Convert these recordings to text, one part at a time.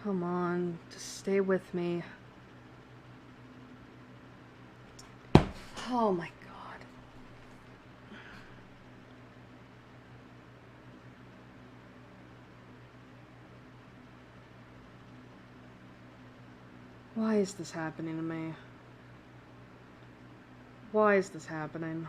Come on, just stay with me. Oh my god. Why is this happening to me? Why is this happening?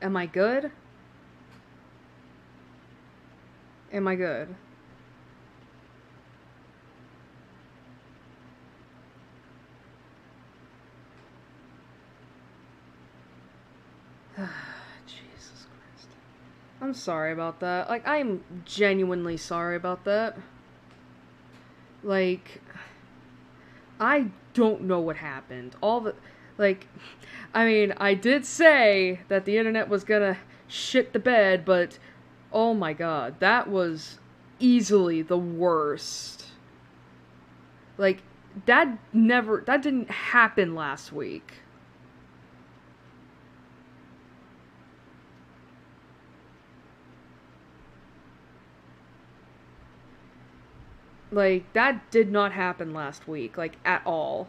Am I good? Am I good? Jesus Christ. I'm sorry about that. Like, I'm genuinely sorry about that. Like, I don't know what happened. I mean, I did say that the internet was gonna shit the bed, but oh my god, that was easily the worst. Like, that didn't happen last week. Like, that did not happen last week, like, at all.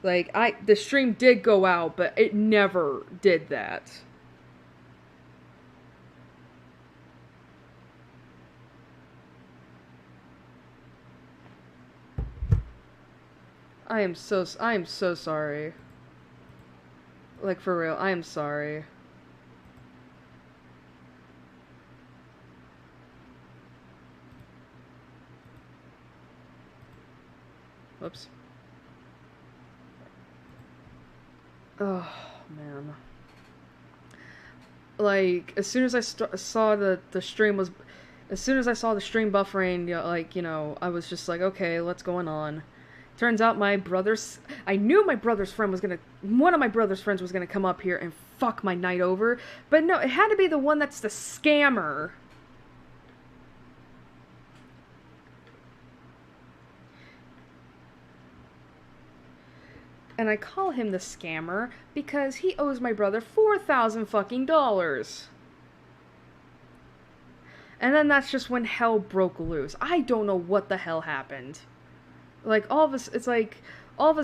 Like, the stream did go out, but it never did that. I am so sorry. Like, for real, I am sorry. Whoops. Oh, man. Like, as soon as I saw the stream was... As soon as I saw the stream buffering, I was just like, okay, what's going on? Turns out I knew my brother's friend was gonna... One of my brother's friends was gonna come up here and fuck my night over. But no, it had to be the one that's the scammer. And I call him the scammer because he owes my brother $4,000 fucking dollars. And then that's just when hell broke loose. I don't know what the hell happened. Like, all of a sudden, like, all of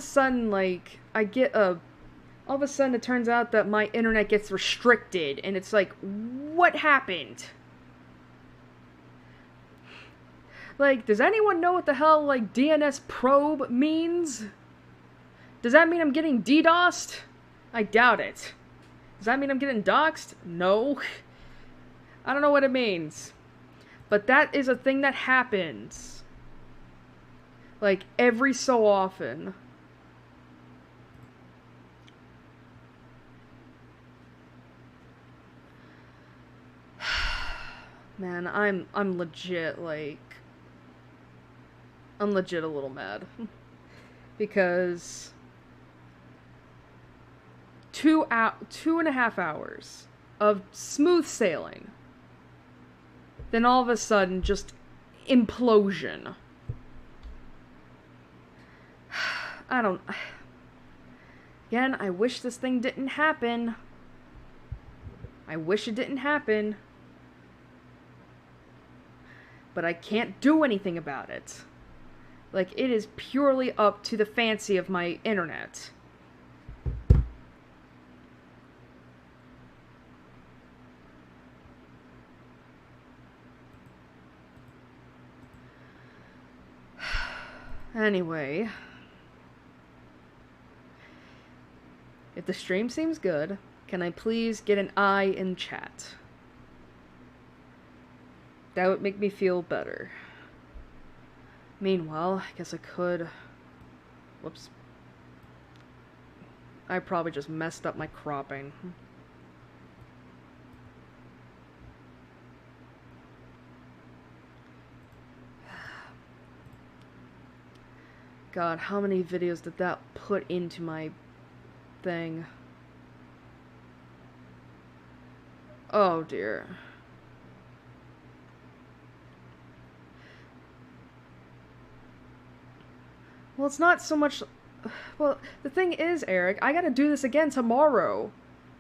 a sudden it turns out that my internet gets restricted, and it's like, what happened? Like, does anyone know what the hell, like, DNS probe means? Does that mean I'm getting DDoSed? I doubt it. Does that mean I'm getting doxxed? No. I don't know what it means. But that is a thing that happens. Like, every so often. Man, I'm legit, like... I'm legit a little mad. Because... 2.5 hours of smooth sailing. Then all of a sudden, just implosion. I don't... Again, I wish this thing didn't happen. I wish it didn't happen. But I can't do anything about it. Like, it is purely up to the fancy of my internet. Anyway. If the stream seems good, can I please get an I in chat? That would make me feel better. Meanwhile, I guess I could... Whoops. I probably just messed up my cropping. God, how many videos did that put into my thing? Oh dear. Well, it's not so much... Well, the thing is, Eric, I gotta do this again tomorrow.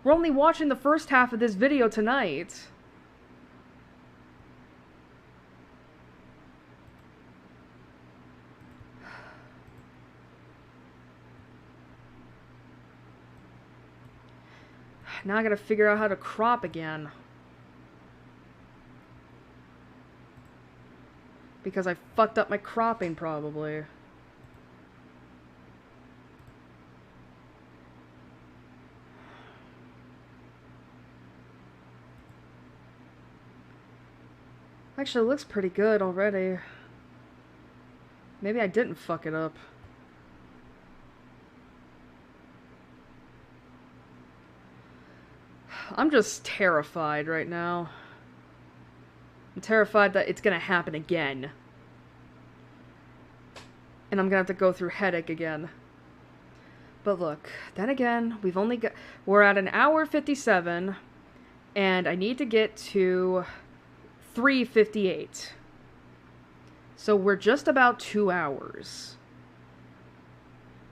We're only watching the first half of this video tonight. Now I gotta figure out how to crop again. Because I fucked up my cropping, probably. Actually, it looks pretty good already. Maybe I didn't fuck it up. I'm just terrified right now. I'm terrified that it's gonna happen again. And I'm gonna have to go through headache again. But look, then again, we're at an hour 57, and I need to get to 3:58. So we're just about 2 hours.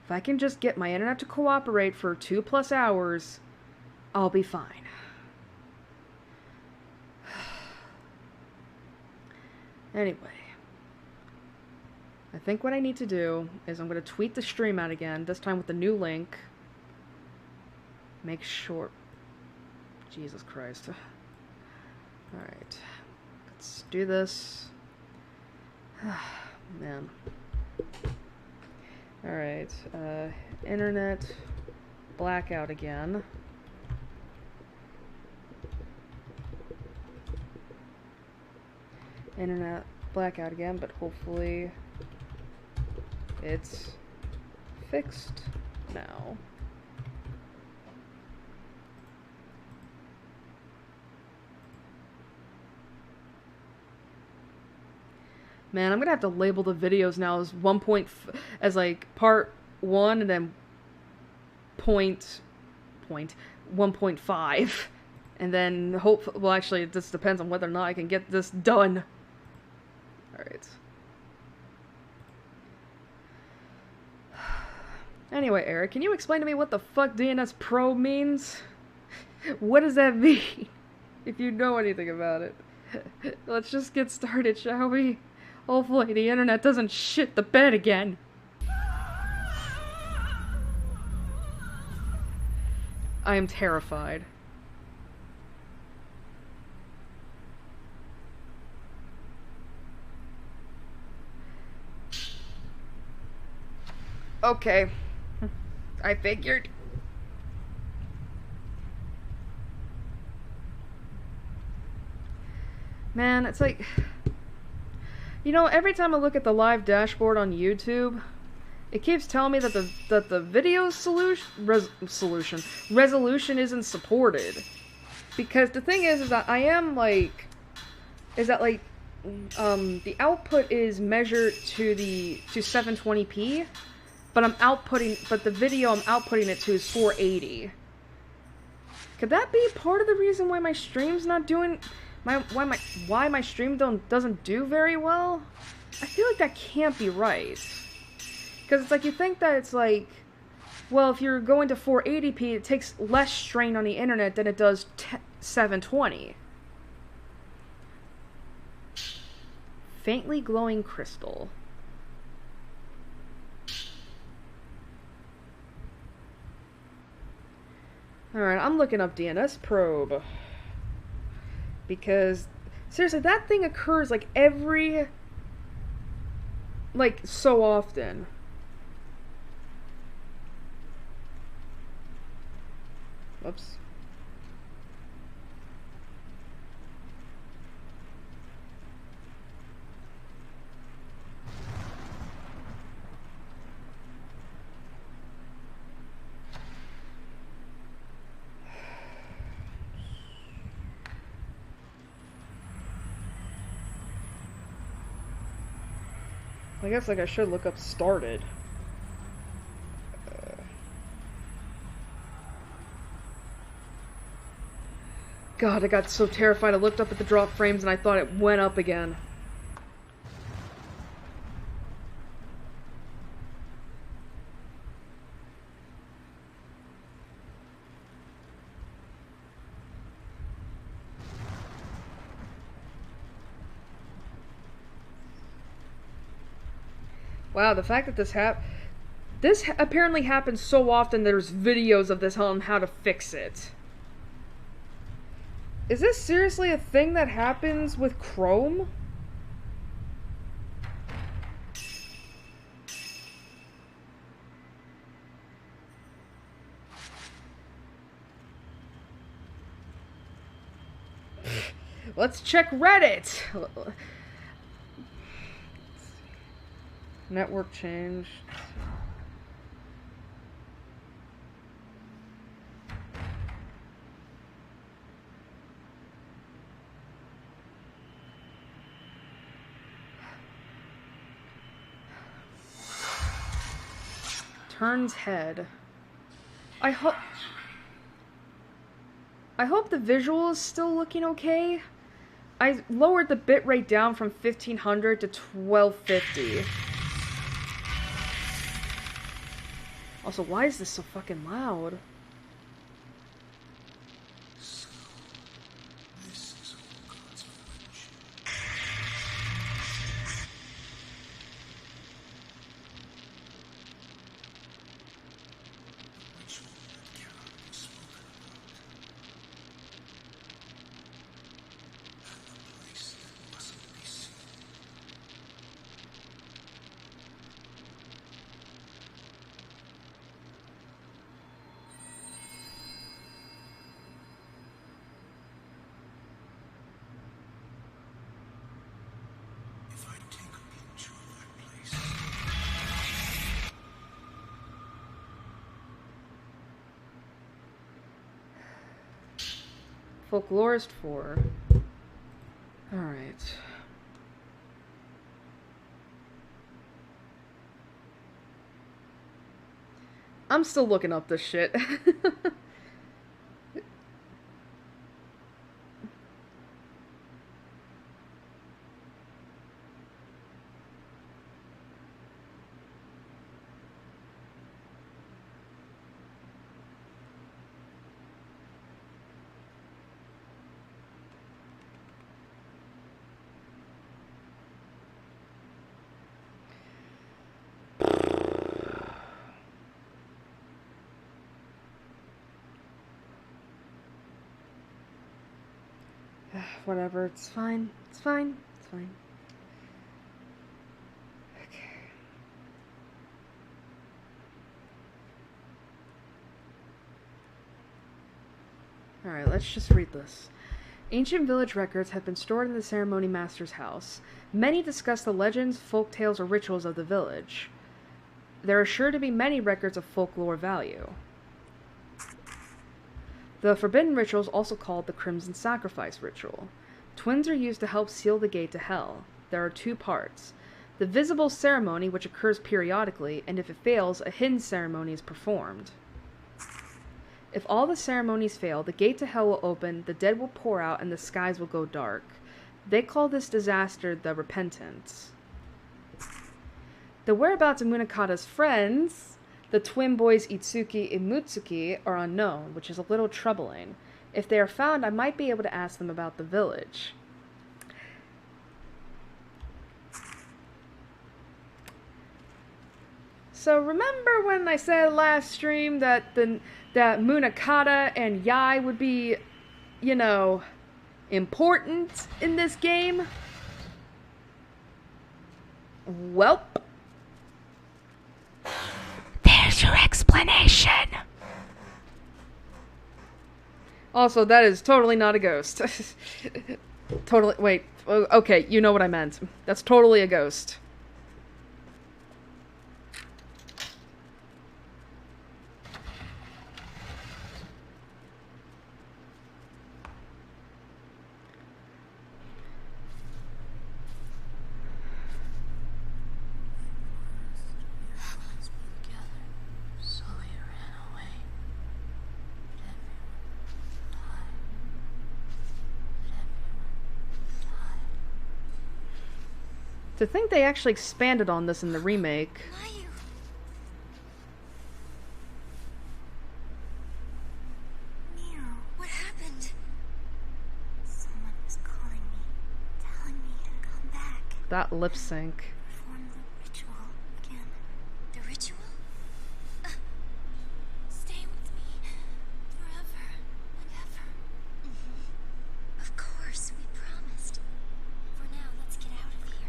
If I can just get my internet to cooperate for 2+ hours, I'll be fine. Anyway, I think what I need to do is I'm going to tweet the stream out again, this time with the new link. Make sure... Jesus Christ. Alright. Let's do this. Man. Alright. Internet blackout again. Internet blackout again, but hopefully it's fixed now. Man, I'm gonna have to label the videos now as as like part 1 and then point 1.5, and then well, actually, it just depends on whether or not I can get this done. All right. Anyway, Eric, can you explain to me what the fuck DNS Pro means? What does that mean? If you know anything about it. Let's just get started, shall we? Hopefully the internet doesn't shit the bed again. I am terrified. Okay. I figured. Man, it's like... You know, every time I look at the live dashboard on YouTube, it keeps telling me that the video resolution isn't supported. Because the thing is that I am like... the output is measured to 720p, but the video I'm outputting it to is 480. Could that be part of the reason why my stream's not doing why my stream doesn't do very well? I feel like that can't be right. Because it's like, you think that it's like, well, if you're going to 480p, it takes less strain on the internet than it does 720. Faintly glowing crystal. Alright, I'm looking up DNS probe. Because, seriously, that thing occurs like so often. Oops. I guess, like, I should look up started. God, I got so terrified. I looked up at the drop frames and I thought it went up again. Wow, the fact that this apparently happens so often, there's videos of this on how to fix it. Is this seriously a thing that happens with Chrome? Let's check Reddit! Network change. Turns head. I hope the visual is still looking okay. I lowered the bitrate down from 1500 to 1250. Also, why is this so fucking loud? Folklorist 4. Alright. I'm still looking up this shit. Whatever, it's fine. It's fine. It's fine. Okay. Alright, let's just read this. Ancient village records have been stored in the ceremony master's house. Many discuss the legends, folk tales, or rituals of the village. There are sure to be many records of folklore value. The forbidden ritual is also called the Crimson Sacrifice Ritual. Twins are used to help seal the gate to hell. There are two parts. The visible ceremony, which occurs periodically, and if it fails, a hidden ceremony is performed. If all the ceremonies fail, the gate to hell will open, the dead will pour out, and the skies will go dark. They call this disaster the Repentance. The whereabouts of Munakata's friends, the twin boys Itsuki and Mutsuki, are unknown, which is a little troubling. If they are found, I might be able to ask them about the village. So remember when I said last stream that that Munakata and Yai would be, you know, important in this game? Welp. There's your explanation. Also, that is totally not a ghost. Totally, wait, okay, you know what I meant. That's totally a ghost. To think they actually expanded on this in the remake. Neo, what happened? Someone was calling me, telling me to come back. That lip sync. Perform the ritual again. The ritual? Stay with me forever and ever. Of course, we promised. For now, let's get out of here.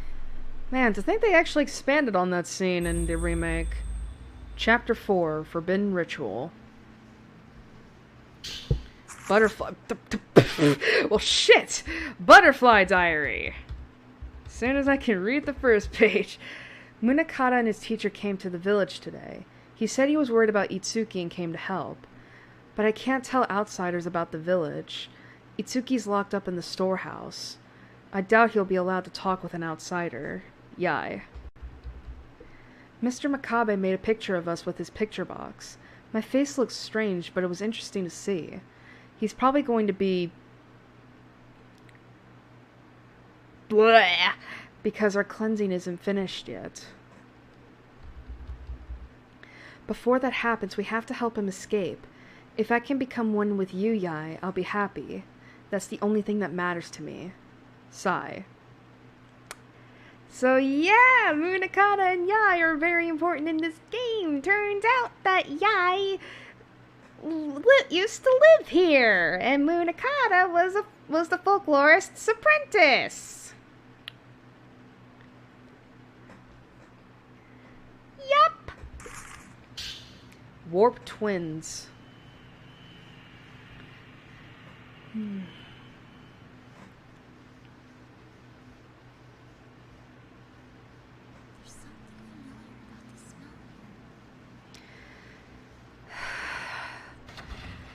Man, to think they actually expanded on that scene in the remake. Chapter 4, Forbidden Ritual. Butterfly... Well, shit! Butterfly Diary! As soon as I can read the first page. Munakata and his teacher came to the village today. He said he was worried about Itsuki and came to help. But I can't tell outsiders about the village. Itsuki's locked up in the storehouse. I doubt he'll be allowed to talk with an outsider. Yai. Mr. Makabe made a picture of us with his picture box. My face looks strange, but it was interesting to see. He's probably going to be... Blah! Because our cleansing isn't finished yet. Before that happens, we have to help him escape. If I can become one with you, Yai, I'll be happy. That's the only thing that matters to me. Sigh. So yeah, Munakata and Yai are very important in this game. Turns out that Yai used to live here, and Munakata was the folklorist's apprentice. Yup. Warp twins.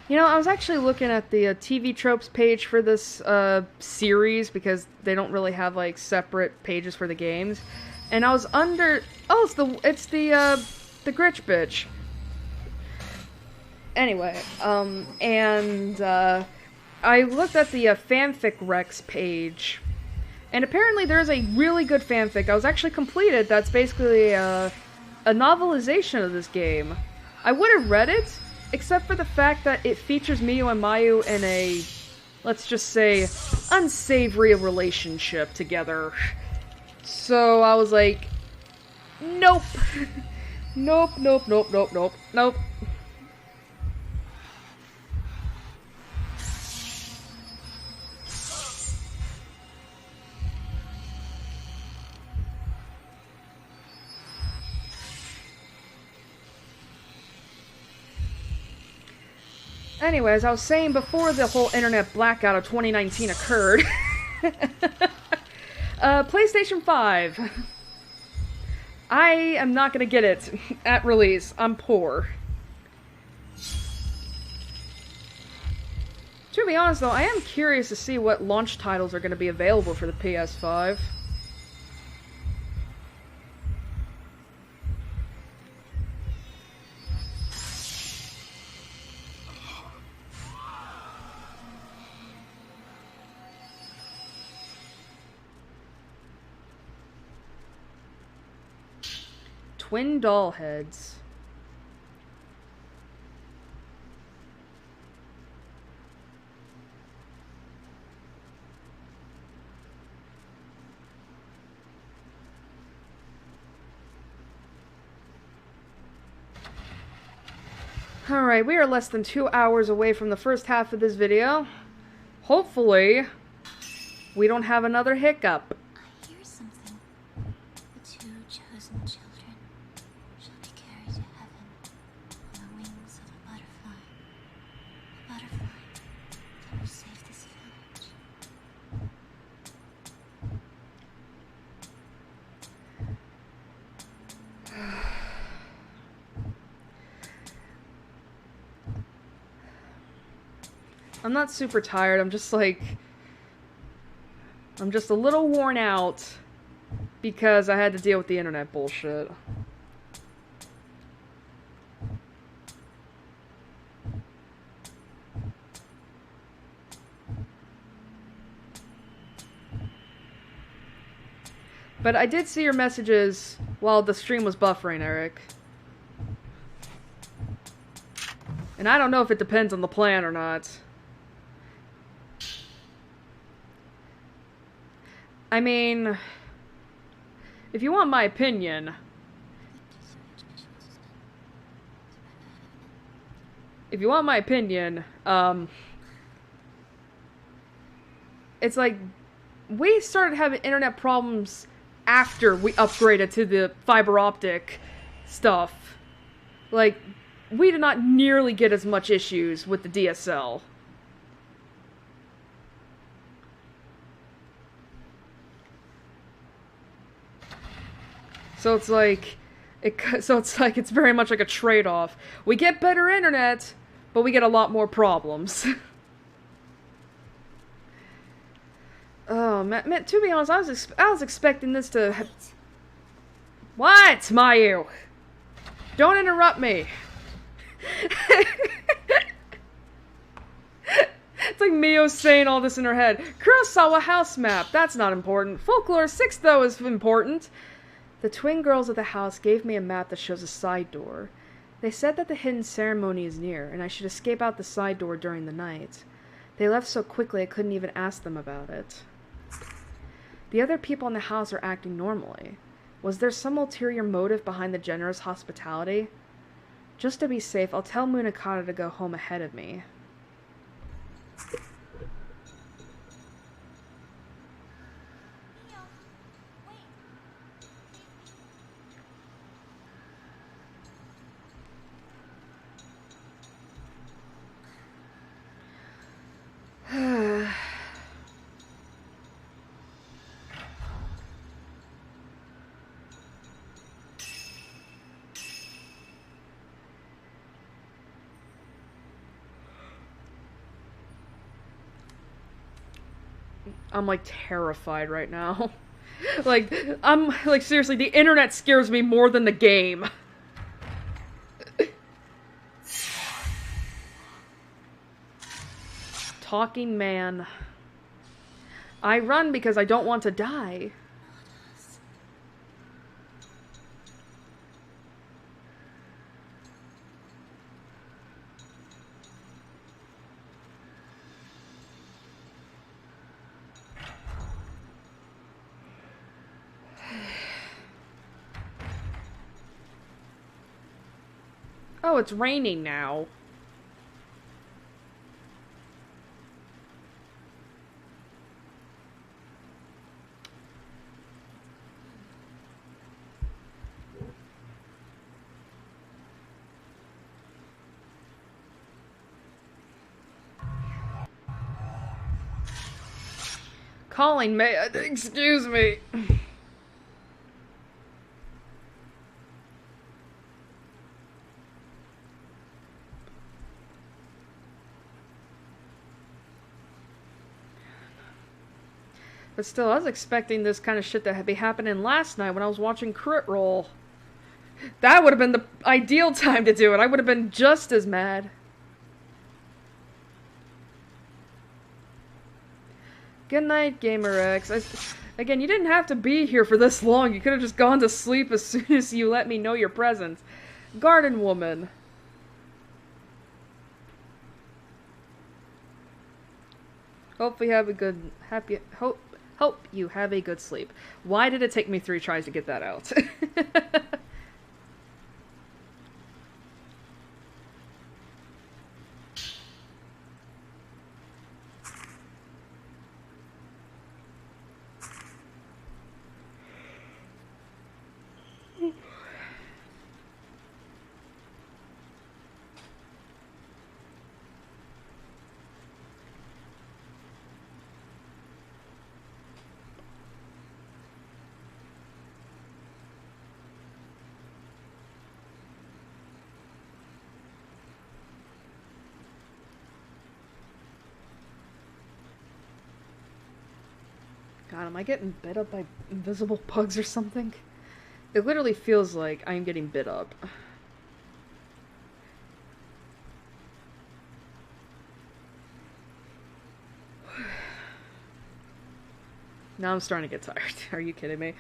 You know, I was actually looking at the TV tropes page for this series because they don't really have like separate pages for the games, and I was under. Oh, it's the Gritch bitch. Anyway, I looked at the fanfic Rex page, and apparently there's a really good fanfic that was actually completed. That's basically a novelization of this game. I would have read it. Except for the fact that it features Miyu and Mayu in a, let's just say, unsavory relationship together. So I was like, nope. Nope, nope, nope, nope, nope, nope. Anyways, I was saying before the whole internet blackout of 2019 occurred, PlayStation 5. I am not gonna get it at release. I'm poor. To be honest though, I am curious to see what launch titles are gonna be available for the PS5. Twin doll heads. Alright, we are less than 2 hours away from the first half of this video. Hopefully, we don't have another hiccup. I hear something. The two chosen children shall be carried to heaven on the wings of a butterfly. A butterfly I'm not super tired, I'm just like... I'm just a little worn out because I had to deal with the internet bullshit. But I did see your messages while the stream was buffering, Eric. And I don't know if it depends on the plan or not. I mean, if you want my opinion, it's like, we started having internet problems after we upgraded to the fiber optic stuff. Like, we did not nearly get as much issues with the DSL. So it's like, it's very much like a trade-off. We get better internet, but we get a lot more problems. Oh, man, to be honest, I was expecting this to... What, Mayu? Don't interrupt me. It's like Mio saying all this in her head. Kurosawa house map, that's not important. Folklore 6, though, is important. The twin girls of the house gave me a map that shows a side door. They said that the hidden ceremony is near, and I should escape out the side door during the night. They left so quickly I couldn't even ask them about it. The other people in the house are acting normally. Was there some ulterior motive behind the generous hospitality? Just to be safe, I'll tell Munakata to go home ahead of me. I'm like terrified right now. Like, I'm like, seriously, the internet scares me more than the game. Talking man. I run because I don't want to die. Oh, it's raining now. Calling me. Excuse me. But still, I was expecting this kind of shit to be happening last night when I was watching Crit Roll. That would have been the ideal time to do it. I would have been just as mad. Good night, Gamer X. Again, you didn't have to be here for this long. You could have just gone to sleep as soon as you let me know your presence. Garden Woman. Hope you have a good, hope you have a good sleep. Why did it take me 3 tries to get that out? God, am I getting bit up by invisible bugs or something? It literally feels like I'm getting bit up. Now I'm starting to get tired. Are you kidding me?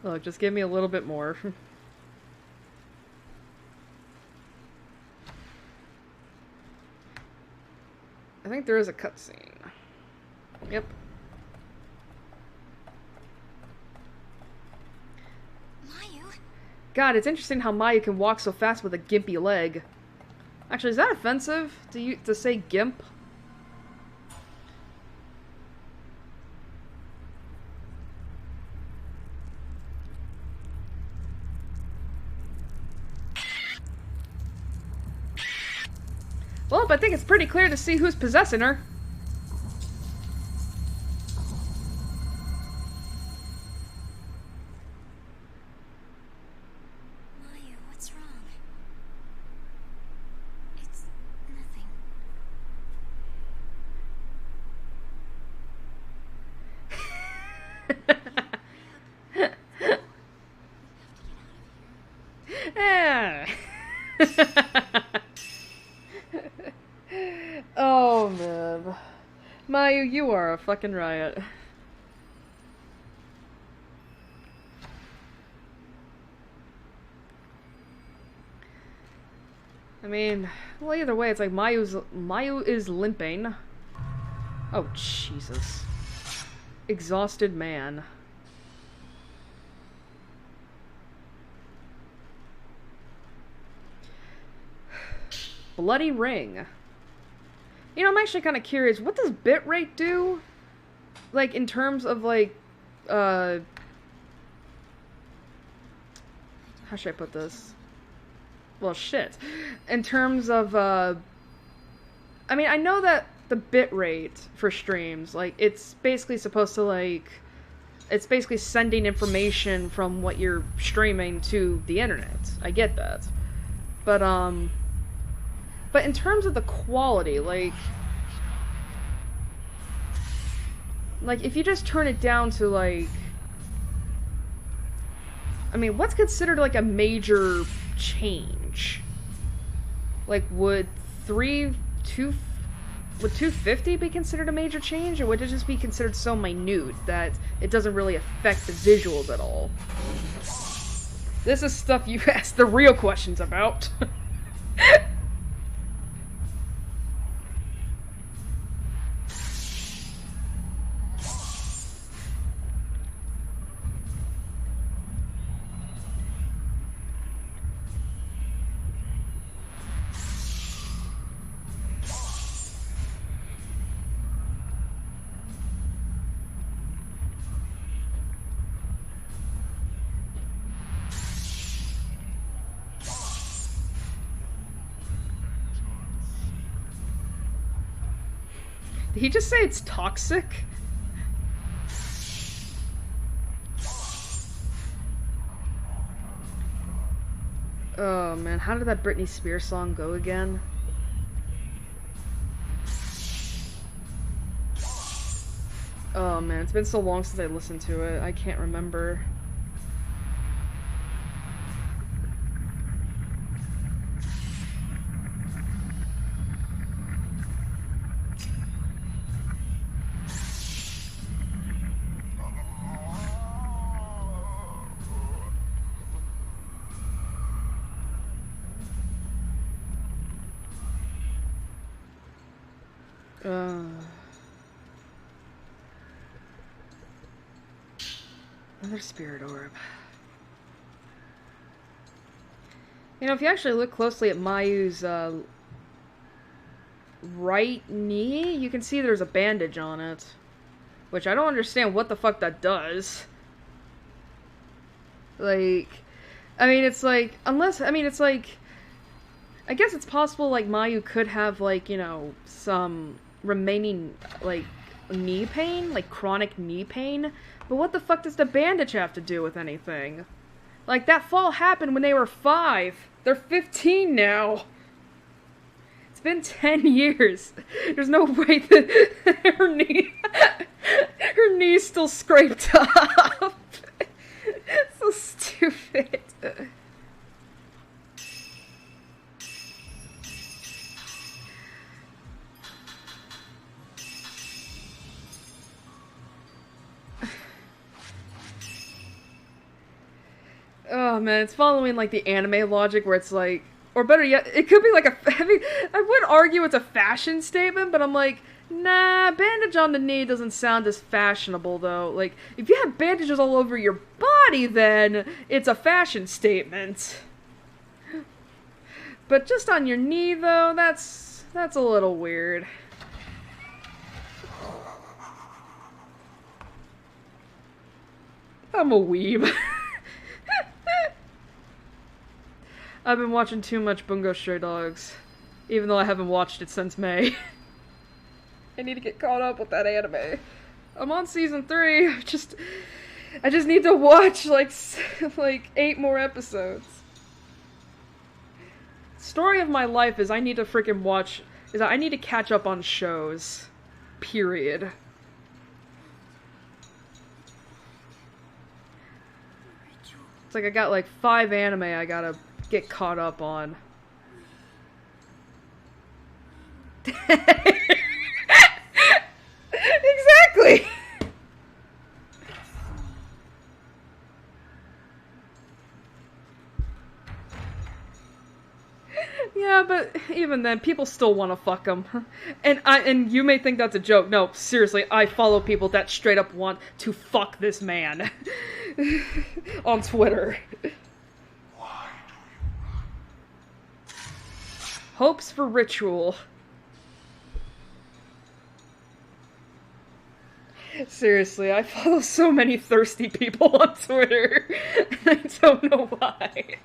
Look, just give me a little bit more. I think there is a cutscene. Yep. Mayu? God, it's interesting how Mayu can walk so fast with a gimpy leg. Actually, is that offensive to say gimp? Well, I think it's pretty clear to see who's possessing her. Mayu, what's wrong? It's nothing. Yeah. Oh, man. Mayu, you are a fucking riot. I mean, well, either way, it's like Mayu is limping. Oh, Jesus. Exhausted man. Bloody ring. You know, I'm actually kind of curious. What does bitrate do? Like, in terms of, like, how should I put this? Well, shit. In terms of, I mean, I know that the bitrate for streams, like, it's basically supposed to, like, it's basically sending information from what you're streaming to the internet. I get that. But in terms of the quality, like, if you just turn it down to, like, I mean, what's considered, like, a major change? Like, would 250 be considered a major change, or would it just be considered so minute that it doesn't really affect the visuals at all? This is stuff you ask the real questions about. Did he just say it's toxic? Oh man, how did that Britney Spears song go again? Oh man, it's been so long since I listened to it, I can't remember. Another spirit orb. You know, if you actually look closely at Mayu's right knee, you can see there's a bandage on it. Which I don't understand what the fuck that does. Like, I mean, it's like, unless, I mean, it's like, I guess it's possible, like, Mayu could have, like, you know, some remaining, like, knee pain, like, chronic knee pain, but what the fuck does the bandage have to do with anything? Like, that fall happened when they were 5. They're 15 now. It's been 10 years. There's no way that her knee... Her knee's still scraped up. So stupid. Oh man, it's following like the anime logic where it's like, or better yet, it could be like I would argue it's a fashion statement, but I'm like, nah, bandage on the knee doesn't sound as fashionable though. Like, if you have bandages all over your body, then it's a fashion statement. But just on your knee though, that's a little weird. I'm a weeb. I've been watching too much Bungo Stray Dogs, even though I haven't watched it since May. I need to get caught up with that anime. I'm on season 3. I just need to watch like 8 more episodes. Story of my life is I need to catch up on shows. Period. It's like I got like 5 anime I gotta get caught up on. Exactly! Yeah, but even then, people still want to fuck them. And you may think that's a joke. No, seriously, I follow people that straight up want to fuck this man. On Twitter. Why do you run? Hopes for ritual. Seriously, I follow so many thirsty people on Twitter. I don't know why.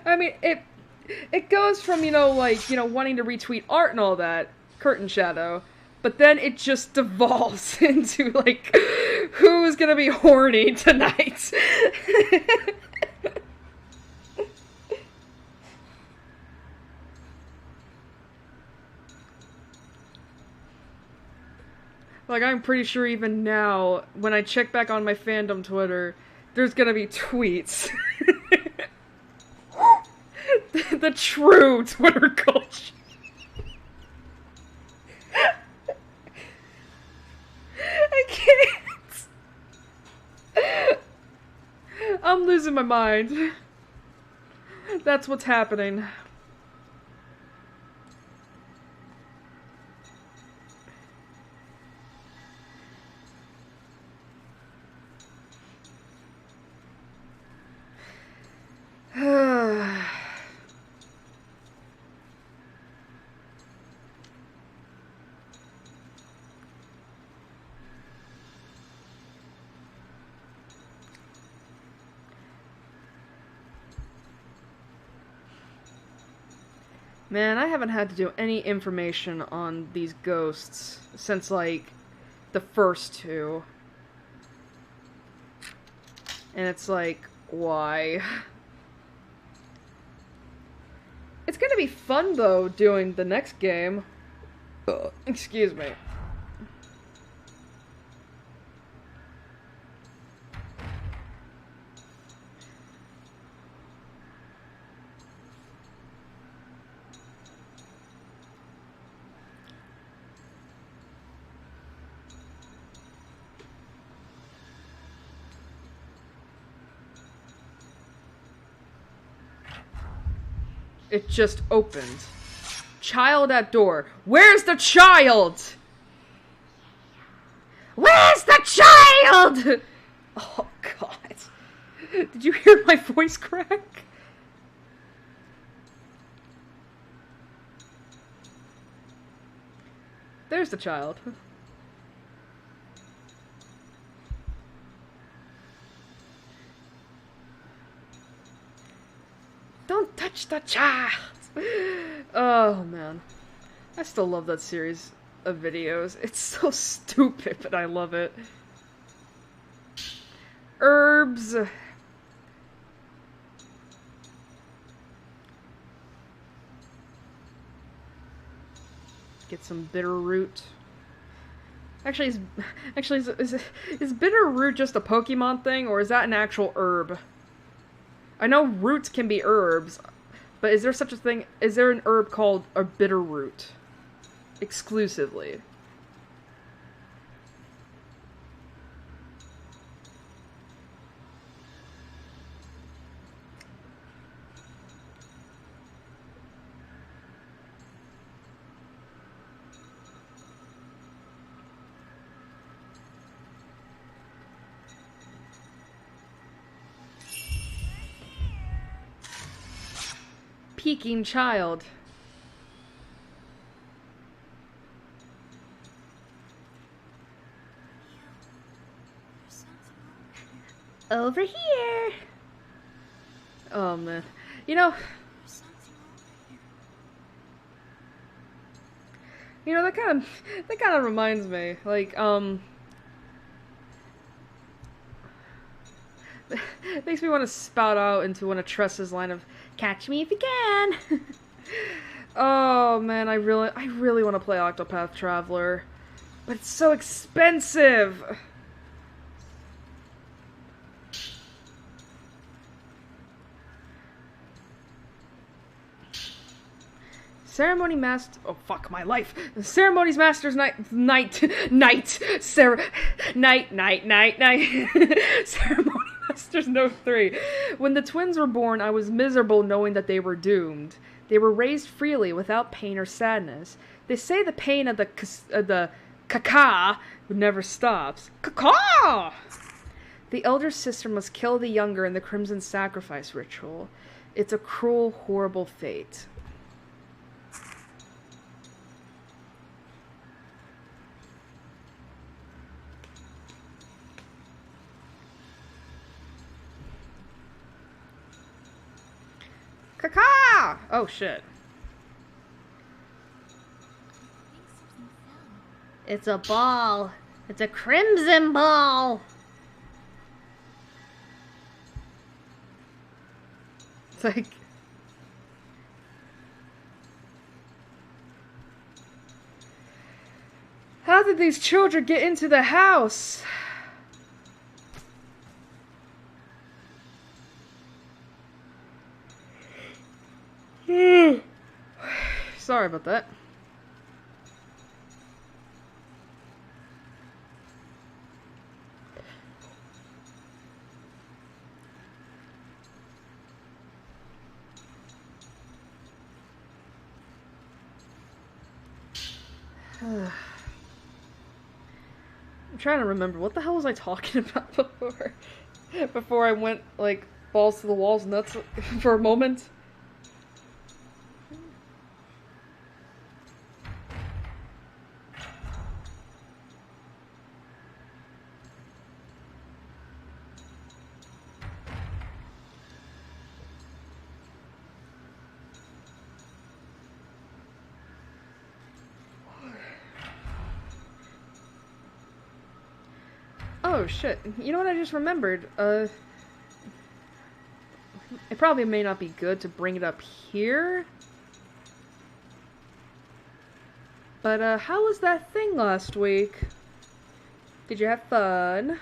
I mean, it goes from, wanting to retweet art and all that, curtain shadow, but then it just devolves into, like, who's gonna be horny tonight? Like, I'm pretty sure even now, when I check back on my fandom Twitter, there's gonna be tweets. The true Twitter culture. I can't. I'm losing my mind. That's what's happening. Man, I haven't had to do any information on these ghosts since, like, the first 2. And it's like, why? It's gonna be fun, though, doing the next game. Excuse me. It just opened. Child at door. Where's the child? Where's the child? Oh, God. Did you hear my voice crack? There's the child. Don't touch the child! Oh, man. I still love that series of videos. It's so stupid, but I love it. Herbs. Get some bitter root. Actually, is bitter root just a Pokemon thing, or is that an actual herb? I know roots can be herbs, but is there such a thing? Is there an herb called a bitter root? Exclusively. Peeking child. Over here. Oh man. You know, that kind of reminds me, like, it makes me want to spout out into one of Tress's line of "Catch me if you can." Oh man, I really want to play Octopath Traveler, but it's so expensive. Ceremony master. Oh fuck my life. Ceremonies master's night. Ceremony master's note 3. When the twins were born, I was miserable knowing that they were doomed. They were raised freely without pain or sadness. They say the pain of the caca never stops. Caca! The elder sister must kill the younger in the Crimson Sacrifice ritual. It's a cruel, horrible fate. Caca! Oh shit. It's a ball. It's a crimson ball. It's like... How did these children get into the house? Sorry about that. I'm trying to remember, what the hell was I talking about before I went, like, balls to the walls nuts for a moment? Oh shit, you know what I just remembered? It probably may not be good to bring it up here. But, how was that thing last week? Did you have fun?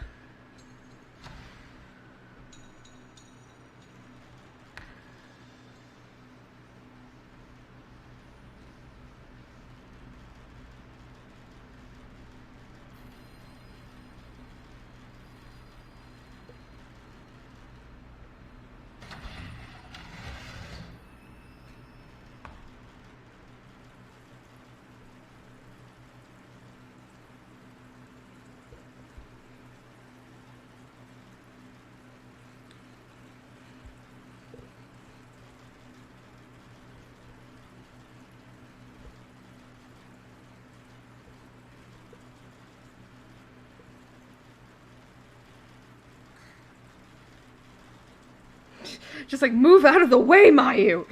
Just like, move out of the way, Mayu!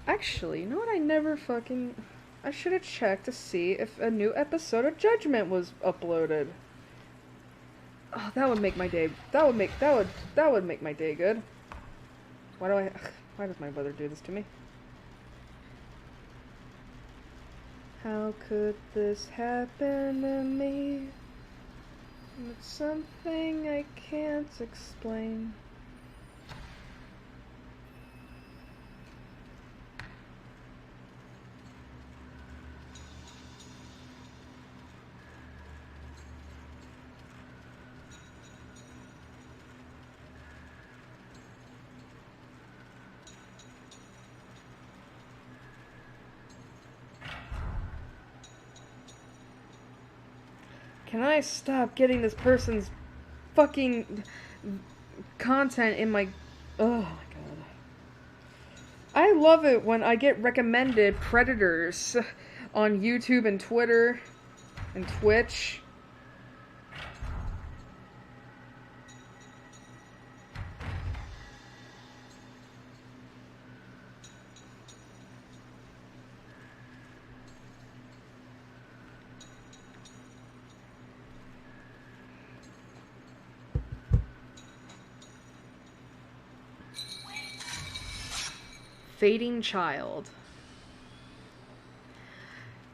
Actually, you know what I never fucking... I should have checked to see if a new episode of Judgment was uploaded. Oh, that would make my day... That would make my day good. Why does my brother do this to me? How could this happen to me? It's something I can't explain. Can I stop getting this person's fucking content in my... Oh my god. I love it when I get recommended predators on YouTube and Twitter and Twitch. Fading child.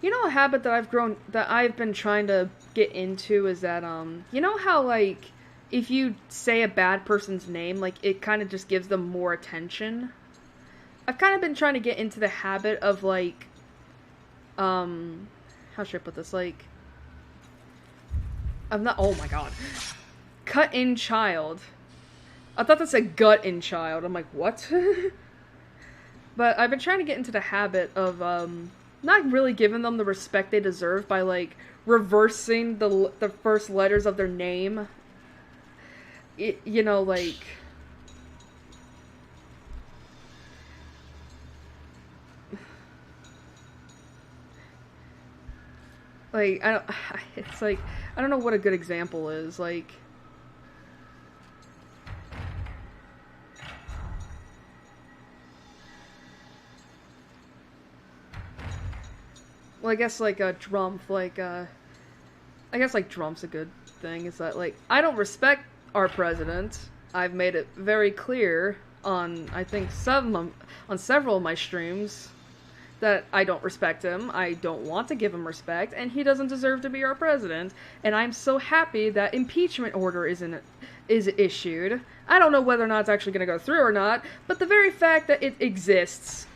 You know, a habit that I've been trying to get into is that, you know how, like, if you say a bad person's name, like, it kind of just gives them more attention? I've kind of been trying to get into the habit of, like, how should I put this, like, oh my god. Cut in child. I thought that said gut in child. I'm like, what? But I've been trying to get into the habit of, not really giving them the respect they deserve by, like, reversing the first letters of their name. You know, like... Like, it's like, I don't know what a good example is, like... Well, I guess, like, Drumpf, like, I guess, like, Drumpf's a good thing, is that, like, I don't respect our president. I've made it very clear on, I think, on several of my streams that I don't respect him, I don't want to give him respect, and he doesn't deserve to be our president, and I'm so happy that impeachment order is issued. I don't know whether or not it's actually going to go through or not, but the very fact that it exists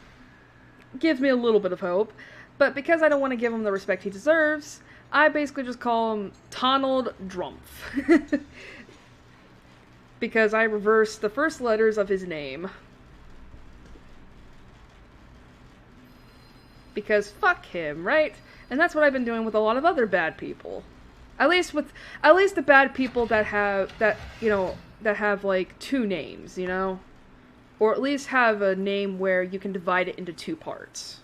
gives me a little bit of hope. But because I don't want to give him the respect he deserves, I basically just call him Donald Drumpf. Because I reversed the first letters of his name. Because fuck him, right? And that's what I've been doing with a lot of other bad people. At least the bad people that have like two names, you know? Or at least have a name where you can divide it into two parts.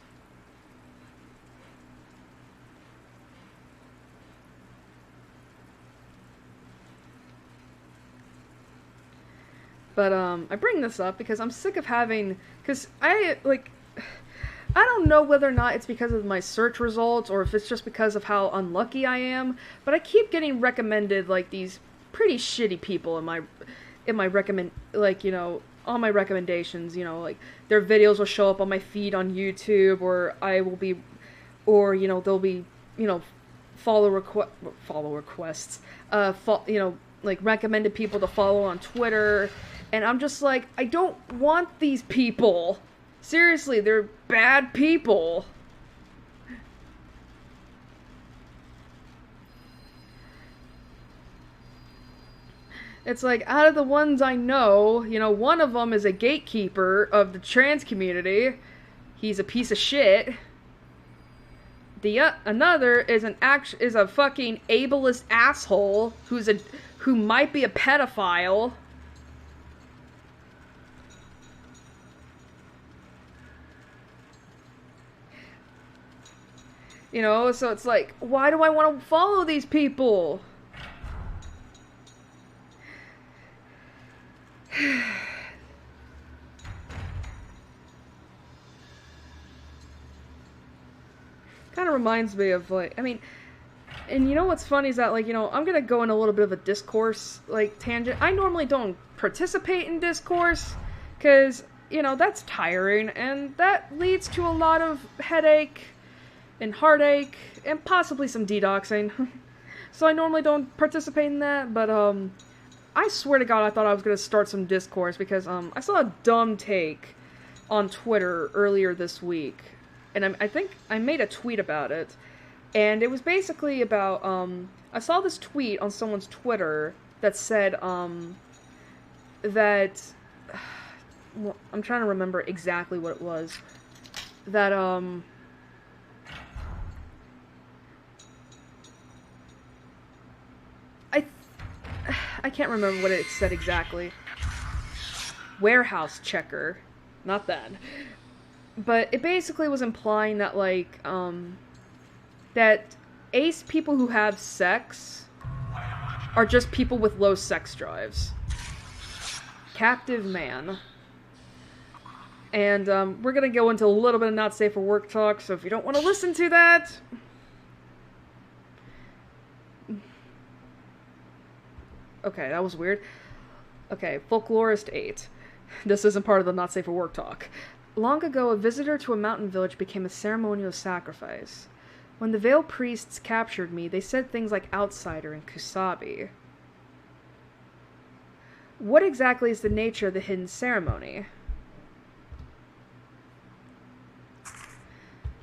But, I bring this up because I'm sick of having, because I don't know whether or not it's because of my search results or if it's just because of how unlucky I am, but I keep getting recommended, like, these pretty shitty people in my on my recommendations, you know, like, their videos will show up on my feed on YouTube, or there'll be, you know, follow requests, like, recommended people to follow on Twitter. And I'm just like, I don't want these people. Seriously, they're bad people. It's like, out of the ones I know, you know, one of them is a gatekeeper of the trans community. He's a piece of shit. Another is a fucking ableist asshole who might be a pedophile. You know, so it's like, why do I want to follow these people? Kind of reminds me of, like, I mean, and you know what's funny is that, like, you know, I'm gonna go in a little bit of a discourse, like, tangent. I normally don't participate in discourse, because, you know, that's tiring, and that leads to a lot of headache, and heartache, and possibly some dedoxing. So I normally don't participate in that, but I swear to God I thought I was going to start some discourse because I saw a dumb take on Twitter earlier this week, and I think I made a tweet about it, and it was basically about, I saw this tweet on someone's Twitter that said, that, well, I'm trying to remember exactly what it was, that, I can't remember what it said exactly. Warehouse checker. Not that. But it basically was implying that, like, that ace people who have sex are just people with low sex drives. Captive man. And, we're gonna go into a little bit of not safe for work talk, so if you don't want to listen to that... Okay, that was weird. Okay, Folklorist 8. This isn't part of the not safe for work talk. Long ago, a visitor to a mountain village became a ceremonial sacrifice. When the Veil priests captured me, they said things like outsider and kusabi. What exactly is the nature of the hidden ceremony?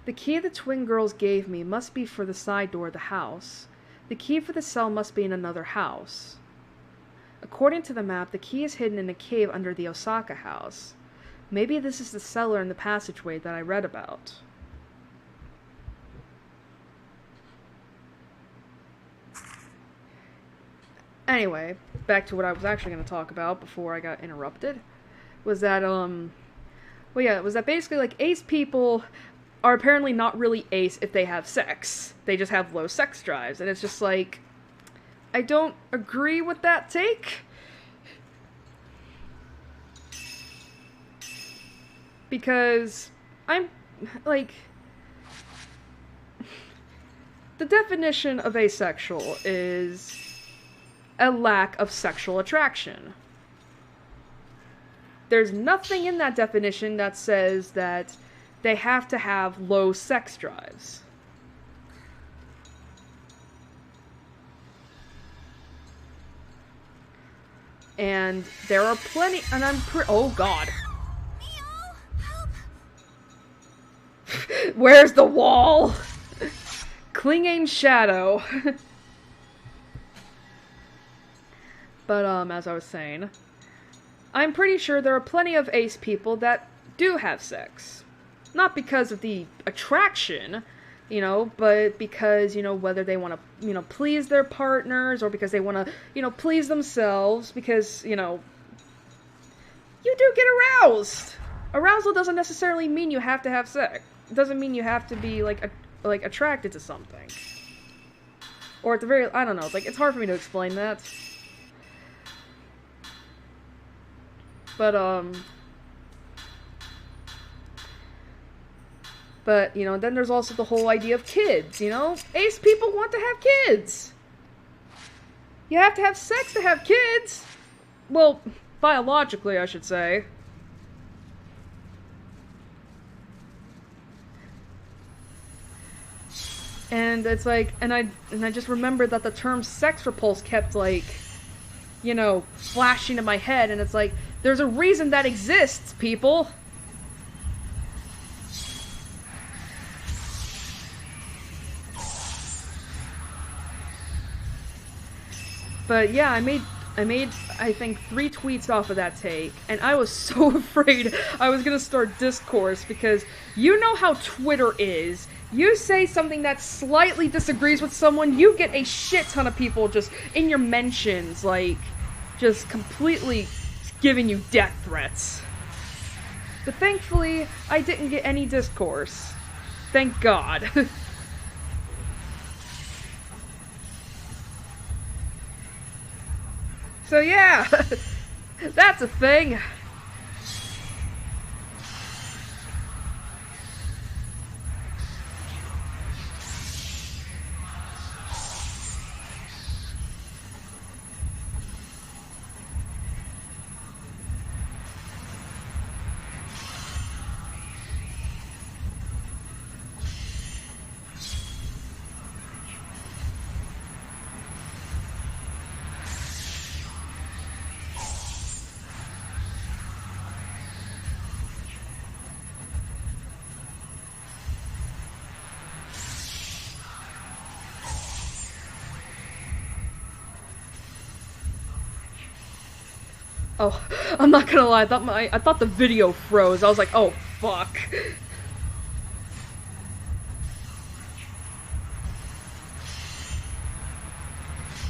The key the twin girls gave me must be for the side door of the house. The key for the cell must be in another house. According to the map, the key is hidden in a cave under the Osaka house. Maybe this is the cellar in the passageway that I read about. Anyway, back to what I was actually going to talk about before I got interrupted. Was that, well yeah, was that basically, like, ace people are apparently not really ace if they have sex. They just have low sex drives, and it's just like... I don't agree with that take. Because I'm, like, the definition of asexual is a lack of sexual attraction. There's nothing in that definition that says that they have to have low sex drives. And there are plenty, and oh god. Where's the wall? Clinging shadow. But, as I was saying, I'm pretty sure there are plenty of ace people that do have sex. Not because of the attraction, you know, but because, you know, whether they want to, you know, please their partners, or because they want to, you know, please themselves, because, you know, you do get aroused. Arousal doesn't necessarily mean you have to have sex. It doesn't mean you have to be, like, attracted to something. Or at the very, I don't know, like, it's hard for me to explain that. But, you know, then there's also the whole idea of kids, you know? Ace people want to have kids! You have to have sex to have kids! Well, biologically, I should say. And it's like, and I just remembered that the term sex repulse kept, like, you know, flashing in my head, and it's like, there's a reason that exists, people! But yeah, I made, I think, 3 tweets off of that take, and I was so afraid I was gonna start discourse, because you know how Twitter is. You say something that slightly disagrees with someone, you get a shit ton of people just in your mentions, like, just completely giving you death threats. But thankfully, I didn't get any discourse. Thank God. So yeah, that's a thing. Oh, I'm not gonna lie, I thought the video froze. I was like, oh, fuck.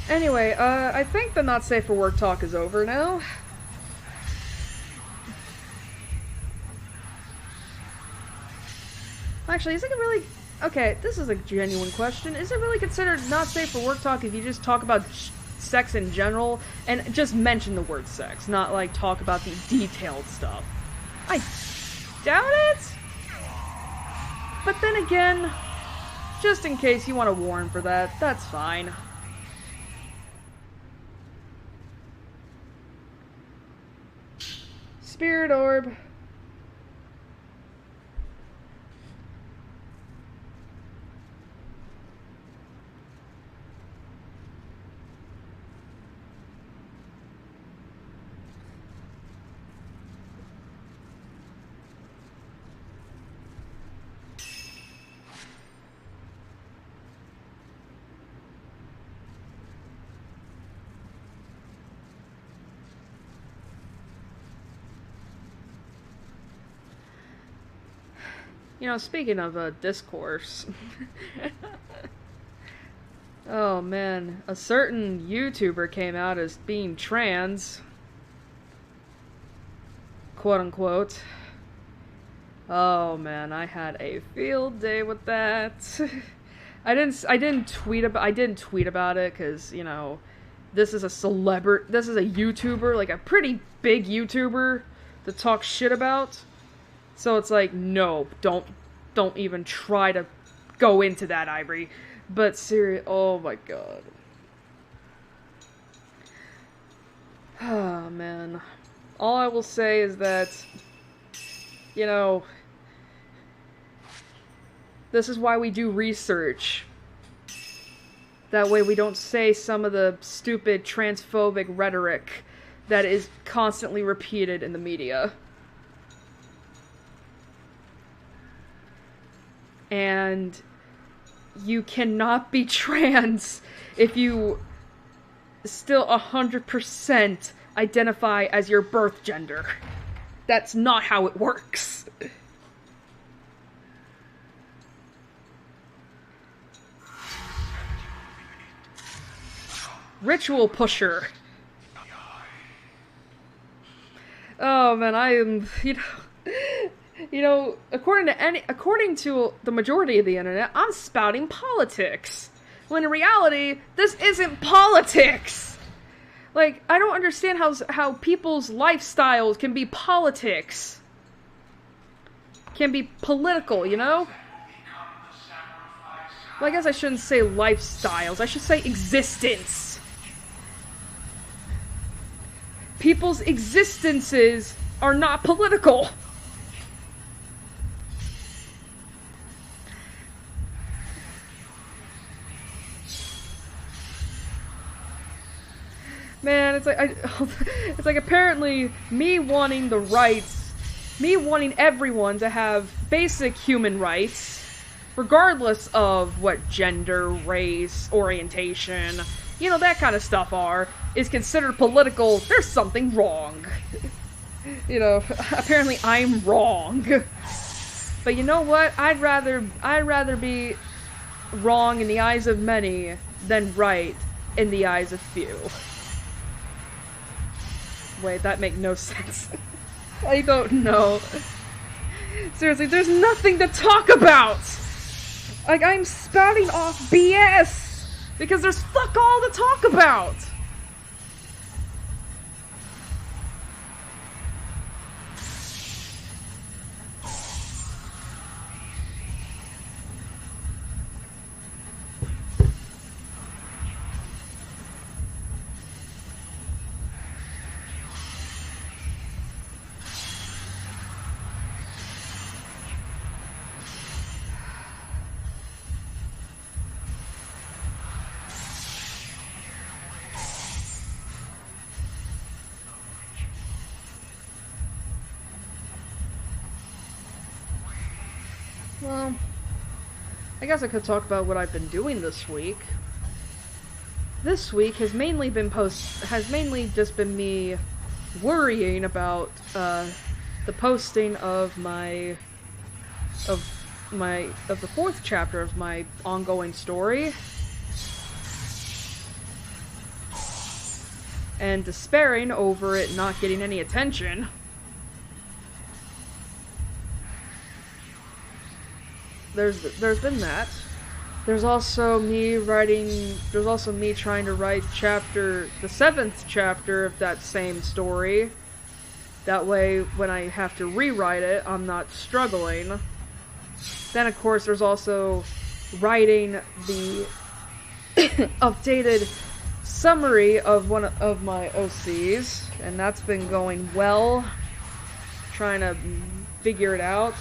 Anyway, I think the not safe for work talk is over now. Actually, is it really... Okay, this is a genuine question. Is it really considered not safe for work talk if you just talk about sex in general and just mention the word sex, not like talk about the detailed stuff? I doubt it. But then again, just in case you want to warn for that, that's fine. Spirit orb. You know, speaking of discourse, oh man, a certain YouTuber came out as being trans, quote unquote. Oh man, I had a field day with that. I didn't tweet about it because, you know, this is a YouTuber, like a pretty big YouTuber to talk shit about. So it's like, no, don't even try to go into that, Airi. But seriously, oh my god. Oh man. All I will say is that, you know, this is why we do research. That way we don't say some of the stupid transphobic rhetoric that is constantly repeated in the media. And you cannot be trans if you still 100% identify as your birth gender. That's not how it works. Ritual pusher. Oh man, I am, you know, according to the majority of the internet, I'm spouting politics. When in reality, this isn't politics. Like, I don't understand how people's lifestyles can be politics. Can be political, you know? Well, I guess I shouldn't say lifestyles. I should say existence. People's existences are not political. Man, it's like apparently me wanting everyone to have basic human rights, regardless of what gender, race, orientation, you know, that kind of stuff is considered political. There's something wrong. You know, apparently I'm wrong. But you know what? I'd rather be wrong in the eyes of many than right in the eyes of few. Wait, that makes no sense. I don't know. Seriously, there's nothing to talk about! Like, I'm spouting off BS! Because there's fuck all to talk about! Well, I guess I could talk about what I've been doing this week. This week has mainly just been me worrying about the posting of the 4th chapter of my ongoing story, and despairing over it not getting any attention. There's been that. There's also me trying to write the 7th chapter of that same story. That way, when I have to rewrite it, I'm not struggling. Then, of course, there's also writing the updated summary of one of my OCs, and that's been going well. Trying to figure it out.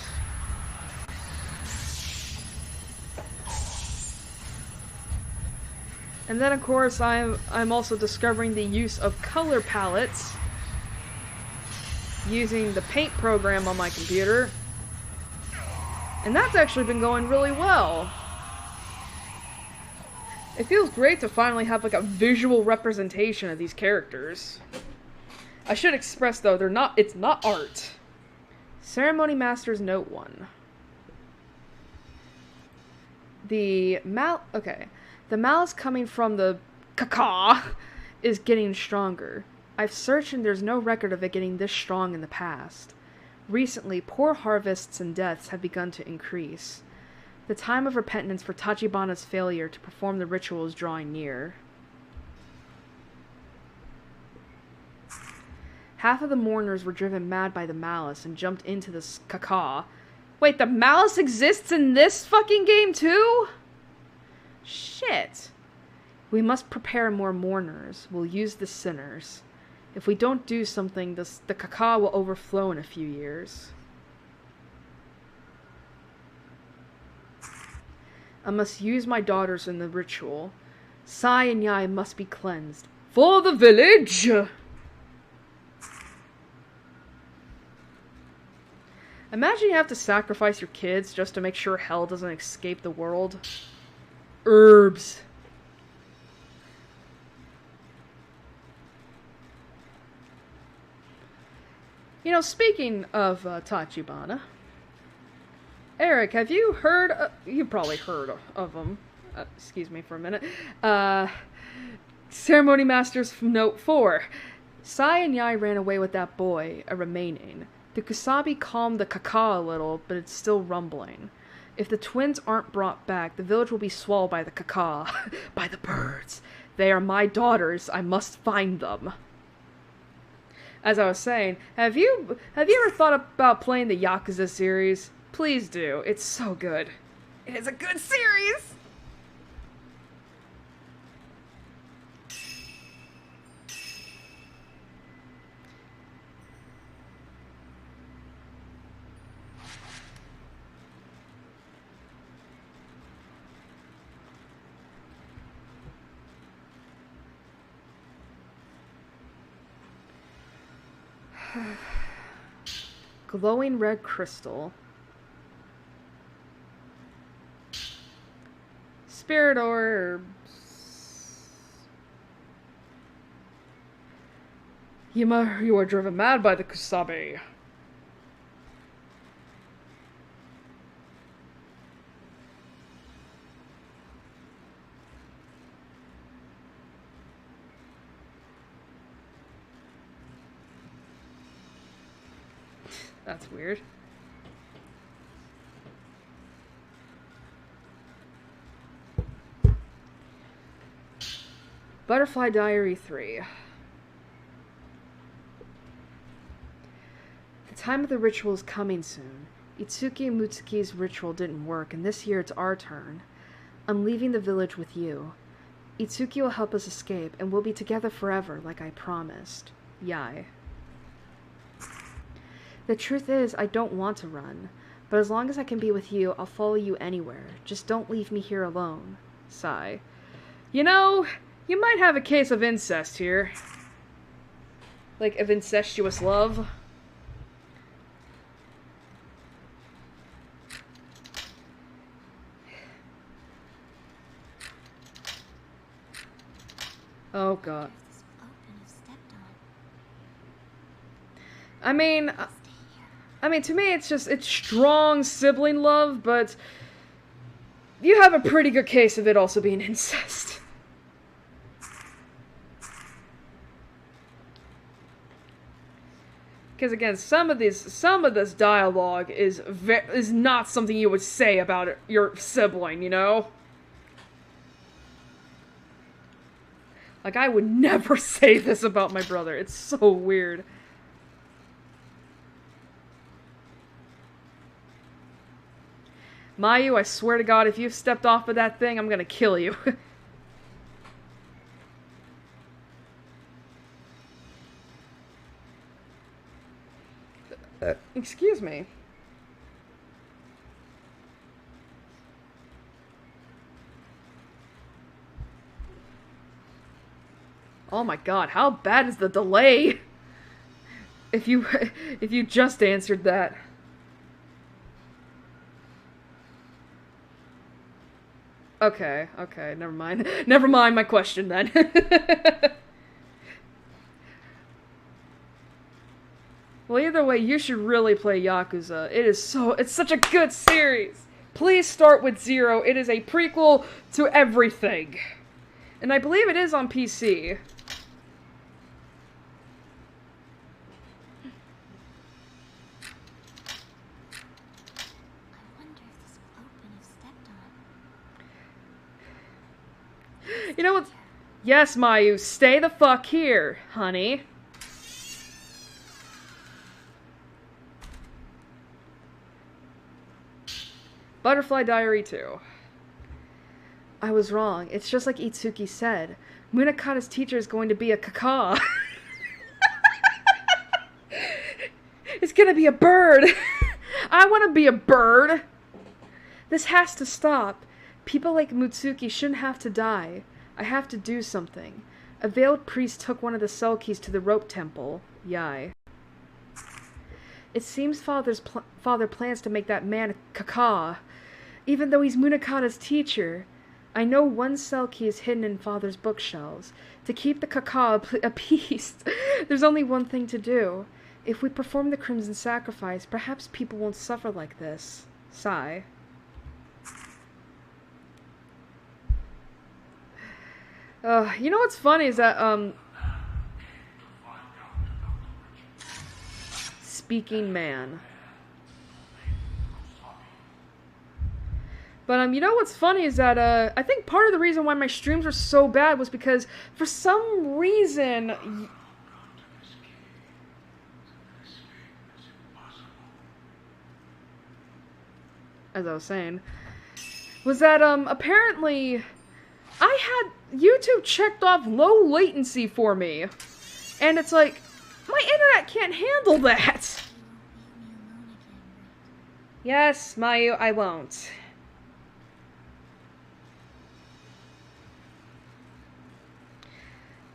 And then, of course, I'm also discovering the use of color palettes using the paint program on my computer. And that's actually been going really well. It feels great to finally have like a visual representation of these characters. I should express though, it's not art. Ceremony Master's Note 1. The malice coming from the caca is getting stronger. I've searched and there's no record of it getting this strong in the past. Recently, poor harvests and deaths have begun to increase. The time of repentance for Tachibana's failure to perform the ritual is drawing near. Half of the mourners were driven mad by the malice and jumped into the caca. Wait, the malice exists in this fucking game too? Shit. We must prepare more mourners. We'll use the sinners. If we don't do something, the caca will overflow in a few years. I must use my daughters in the ritual. Sai and Yai must be cleansed. For the village! Imagine you have to sacrifice your kids just to make sure hell doesn't escape the world. Herbs. You know, speaking of Tachibana, Eric, have you heard... you've probably heard of him. Excuse me for a minute. Ceremony Master's Note 4. Sai and Yai ran away with that boy, a remaining. The Kusabi calmed the caca a little, but it's still rumbling. If the twins aren't brought back, the village will be swallowed by the caca. By the birds. They are my daughters. I must find them. As I was saying, have you ever thought about playing the Yakuza series? Please do. It's so good. It is a good series! Glowing red crystal. Spirit orbs. You are driven mad by the Kusabi. That's weird. Butterfly Diary 3. The time of the ritual is coming soon. Itsuki and Mutsuki's ritual didn't work, and this year it's our turn. I'm leaving the village with you. Itsuki will help us escape, and we'll be together forever, like I promised. Yai. The truth is, I don't want to run, but as long as I can be with you, I'll follow you anywhere. Just don't leave me here alone. Sigh. You know, you might have a case of incest here. Like, of incestuous love. Oh god. This open if stepped on. I mean, I'll stay here. I mean, to me, it's strong sibling love, but you have a pretty good case of it also being incest. Because again, some of this dialogue is not something you would say about your sibling, you know? Like, I would never say this about my brother. It's so weird. Mayu, I swear to God, if you've stepped off of that thing, I'm gonna kill you. Excuse me. Oh my God, how bad is the delay? If you just answered that. Okay, never mind. Never mind my question then. Well, either way, you should really play Yakuza. It's such a good series. Please start with Zero. It is a prequel to everything. And I believe it is on PC. I wonder if this will open if stepped on. You know what? Yes, Mayu, stay the fuck here, honey. Butterfly Diary 2. I was wrong. It's just like Itsuki said. Munakata's teacher is going to be a kaka. It's gonna be a bird. I want to be a bird. This has to stop. People like Mutsuki shouldn't have to die. I have to do something. A veiled priest took one of the cell keys to the rope temple. Yai. It seems father plans to make that man a kaka, even though he's Munakata's teacher. I know one cell key is hidden in father's bookshelves. To keep the kaka appeased, there's only one thing to do. If we perform the Crimson Sacrifice, perhaps people won't suffer like this. Sigh. You know what's funny is that, Speaking man. But, you know what's funny is that, I think part of the reason why my streams were so bad was because, for some reason... As I was saying, was that, apparently, I had YouTube checked off low latency for me. And it's like, my internet can't handle that. Yes, Mayu, I won't.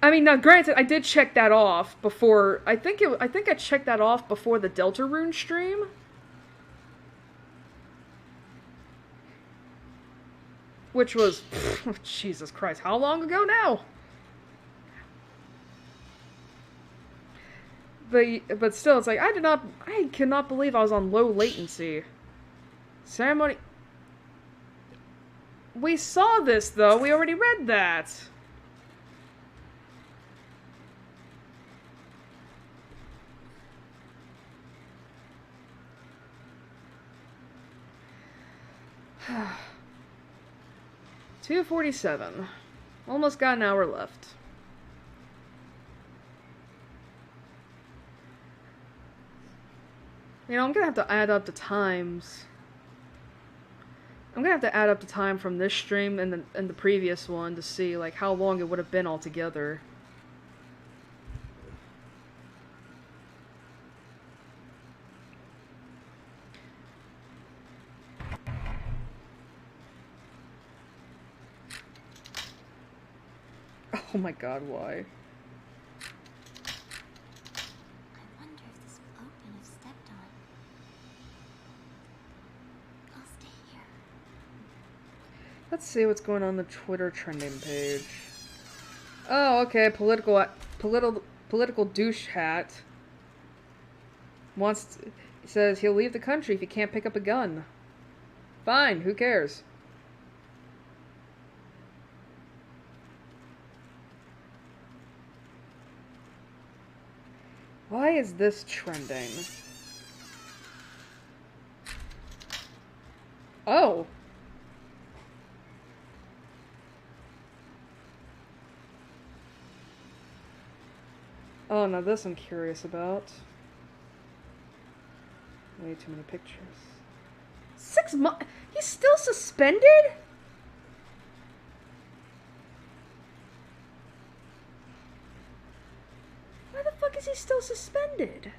I mean, now granted, I did check that off before, I think I checked that off before the Deltarune stream. Which was, Jesus Christ, how long ago now? But still, it's like, I cannot believe I was on low latency. Ceremony. We saw this, though. We already read that. $2:47. Almost got an hour left. You know, I'm gonna have to add up the times. I'm gonna have to add up the time from this stream and the previous one to see, like, how long it would have been altogether. Oh my God, why? I wonder if this will open if stepped on. I'll stay here. Let's see what's going on the Twitter trending page. Oh, okay, political douche hat. He says he'll leave the country if he can't pick up a gun. Fine, who cares? Why is this trending? Oh. Oh, now this I'm curious about. Way too many pictures. 6 months? He's still suspended? Why the fuck is he still suspended?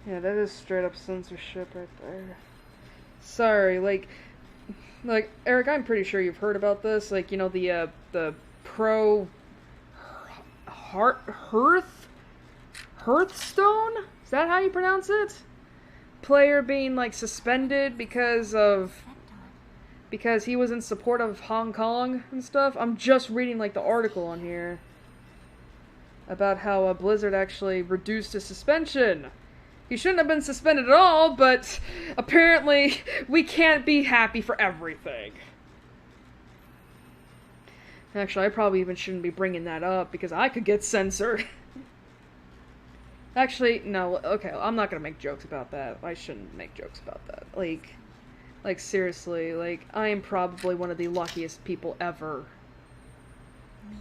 Yeah, that is straight up censorship right there. Sorry, like, Eric, I'm pretty sure you've heard about this. Like, you know, the pro Hearthstone? Is that how you pronounce it? Player being, like, suspended because he was in support of Hong Kong and stuff. I'm just reading, like, the article on here about how Blizzard actually reduced his suspension. He shouldn't have been suspended at all, but apparently we can't be happy for everything. Actually, I probably even shouldn't be bringing that up, because I could get censored. Actually, no, okay, I'm not gonna make jokes about that. I shouldn't make jokes about that. Like seriously, like, I am probably one of the luckiest people ever. Mia,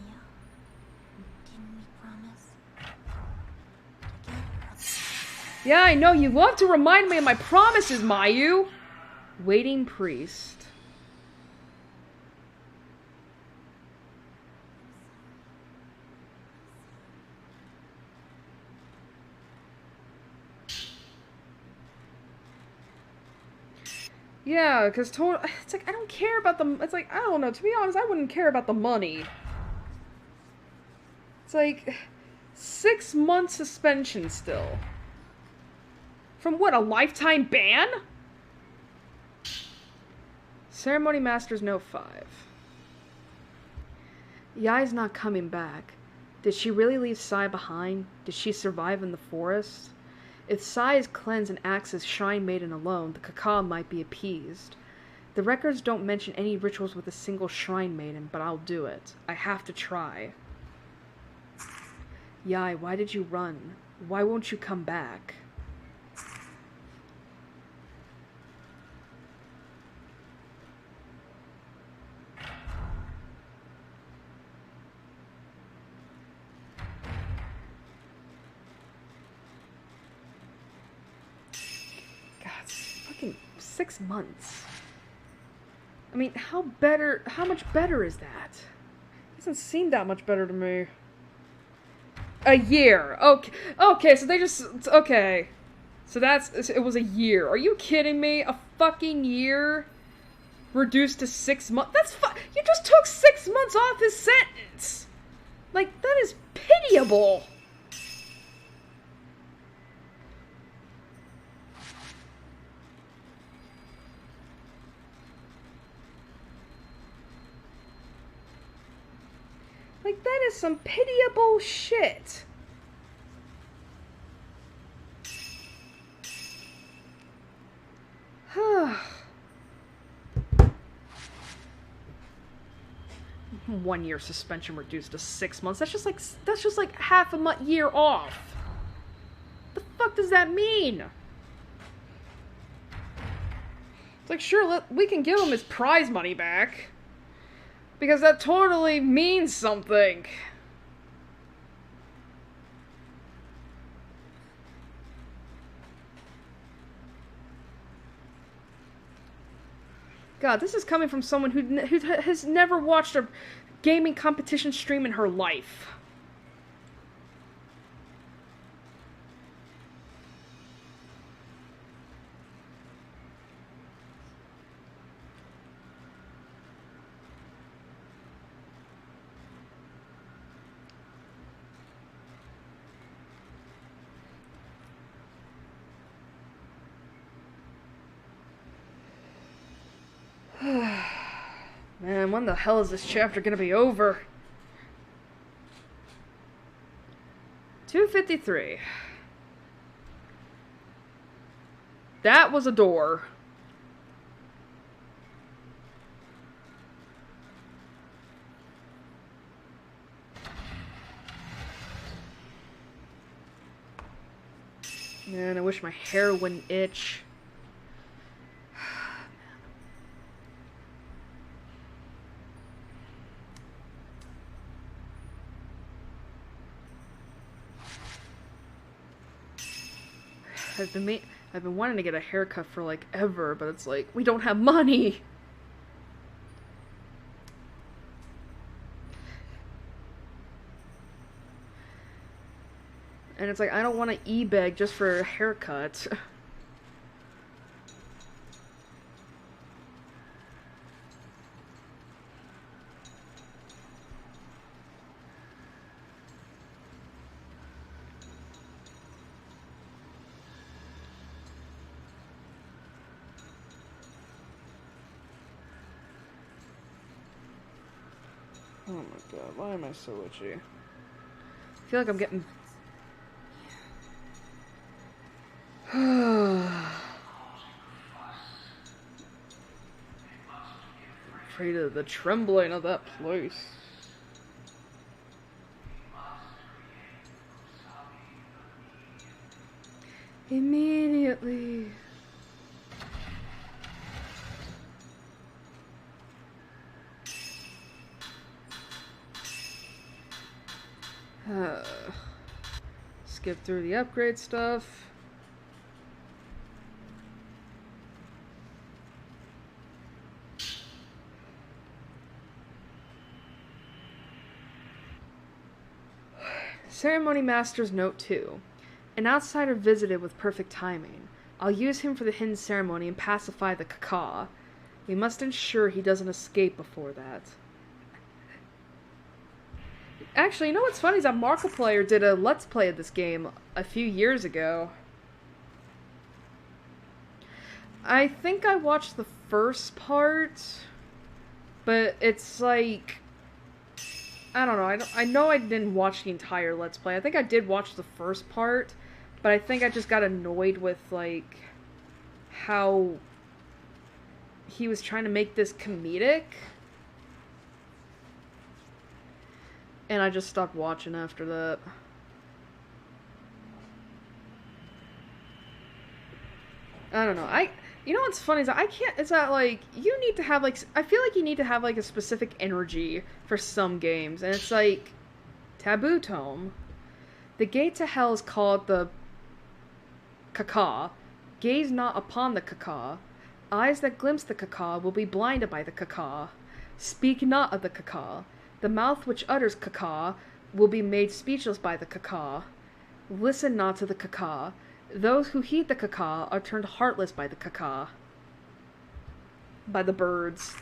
didn't we promise? Yeah, I know, you love to remind me of my promises, Mayu! Waiting priest. Yeah, because it's like, I don't care about the... It's like, I don't know, to be honest, I wouldn't care about the money. It's like, 6 months suspension still. From what, a lifetime ban? Ceremony Master's Note 5. Yai's not coming back. Did she really leave Sai behind? Did she survive in the forest? If Sai is cleansed and acts as Shrine Maiden alone, the Kaka might be appeased. The records don't mention any rituals with a single Shrine Maiden, but I'll do it. I have to try. Yai, why did you run? Why won't you come back? God, fucking 6 months. I mean, how much better is that? It doesn't seem that much better to me. A year. Okay, so they just... Okay. So it was a year. Are you kidding me? A fucking year? Reduced to 6 months? You just took 6 months off his sentence! Like, that is pitiable! Like, that is some pitiable shit. One year suspension reduced to 6 months. That's just like half a year off. The fuck does that mean? It's like, sure, we can give him his prize money back. Because that totally means something. God, this is coming from someone who has never watched a gaming competition stream in her life. Man, when the hell is this chapter gonna be over? 253. That was a door. Man, I wish my hair wouldn't itch. I've been wanting to get a haircut for like ever, but it's like we don't have money. And it's like I don't want to e-beg just for a haircut. Oh my god, why am I so itchy? I feel like I'm getting... Afraid of the trembling of that place. Immediately. Skip through the upgrade stuff. Ceremony Master's Note 2. An outsider visited with perfect timing. I'll use him for the hidden ceremony and pacify the Kaka. We must ensure he doesn't escape before that. Actually, you know what's funny is that Markiplier did a Let's Play of this game a few years ago. I think I watched the first part, but it's like... I don't know, I know I didn't watch the entire Let's Play. I think I did watch the first part, but I think I just got annoyed with, like, how he was trying to make this comedic. And I just stopped watching after that. I don't know, you know what's funny is that I can't, is that, like, you need to have, like, I feel like you need to have, like, a specific energy for some games, and it's, like, Taboo Tome. The gate to hell is called the Kaka. Gaze not upon the Kaka. Eyes that glimpse the Kaka will be blinded by the Kaka. Speak not of the Kaka. The mouth which utters Kaka will be made speechless by the Kaka. Listen not to the Kaka. Those who heed the Kaka are turned heartless by the Kaka. By the birds.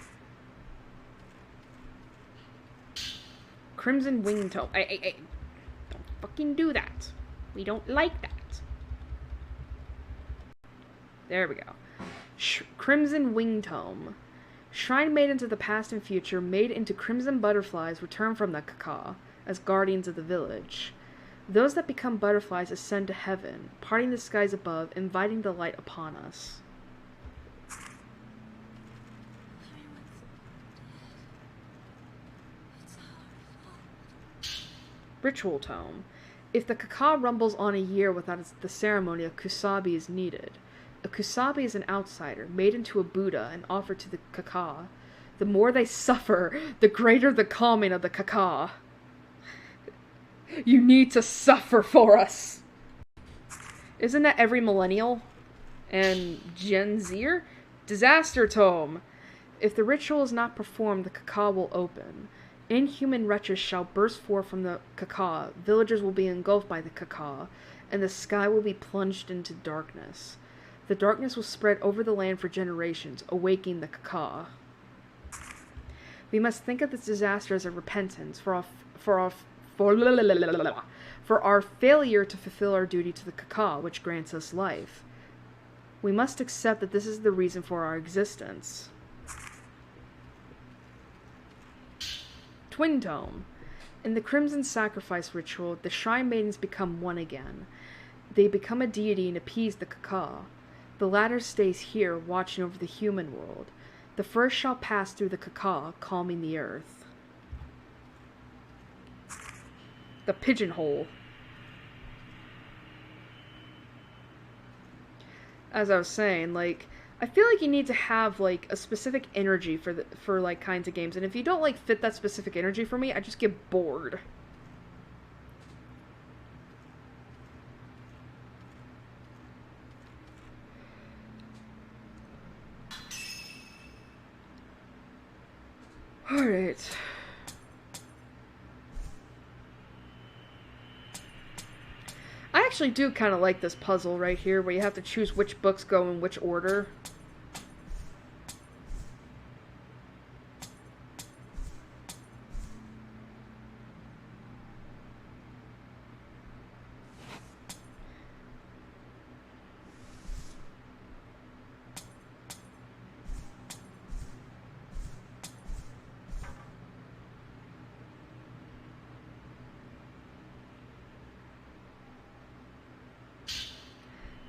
Crimson Wing Tome. Hey. Don't fucking do that. We don't like that. There we go. Crimson Wing Tome. Shrine maidens of the past and future, made into crimson butterflies, return from the Kaka as guardians of the village. Those that become butterflies ascend to heaven, parting the skies above, inviting the light upon us. Ritual Tome. If the Kaka rumbles on a year without the ceremony, a Kusabi is needed. A Kusabi is an outsider, made into a Buddha and offered to the Kaka. The more they suffer, the greater the calming of the Kaka. You need to suffer for us! Isn't that every millennial? And Gen Zer? Disaster Tome! If the ritual is not performed, the Kaka will open. Inhuman wretches shall burst forth from the Kaka, villagers will be engulfed by the Kaka, and the sky will be plunged into darkness. The darkness will spread over the land for generations, awakening the Kaka. We must think of this disaster as a repentance for our failure to fulfill our duty to the Kaka, which grants us life. We must accept that this is the reason for our existence. twin tome. In the Crimson Sacrifice ritual, the Shrine Maidens become one again. They become a deity and appease the Kaka. The latter stays here, watching over the human world. The first shall pass through the Kaka, calming the earth. The pigeonhole. As I was saying, like, I feel like you need to have, like, a specific energy for like, kinds of games. And if you don't, like, fit that specific energy for me, I just get bored. Alright. I actually do kind of like this puzzle right here, where you have to choose which books go in which order.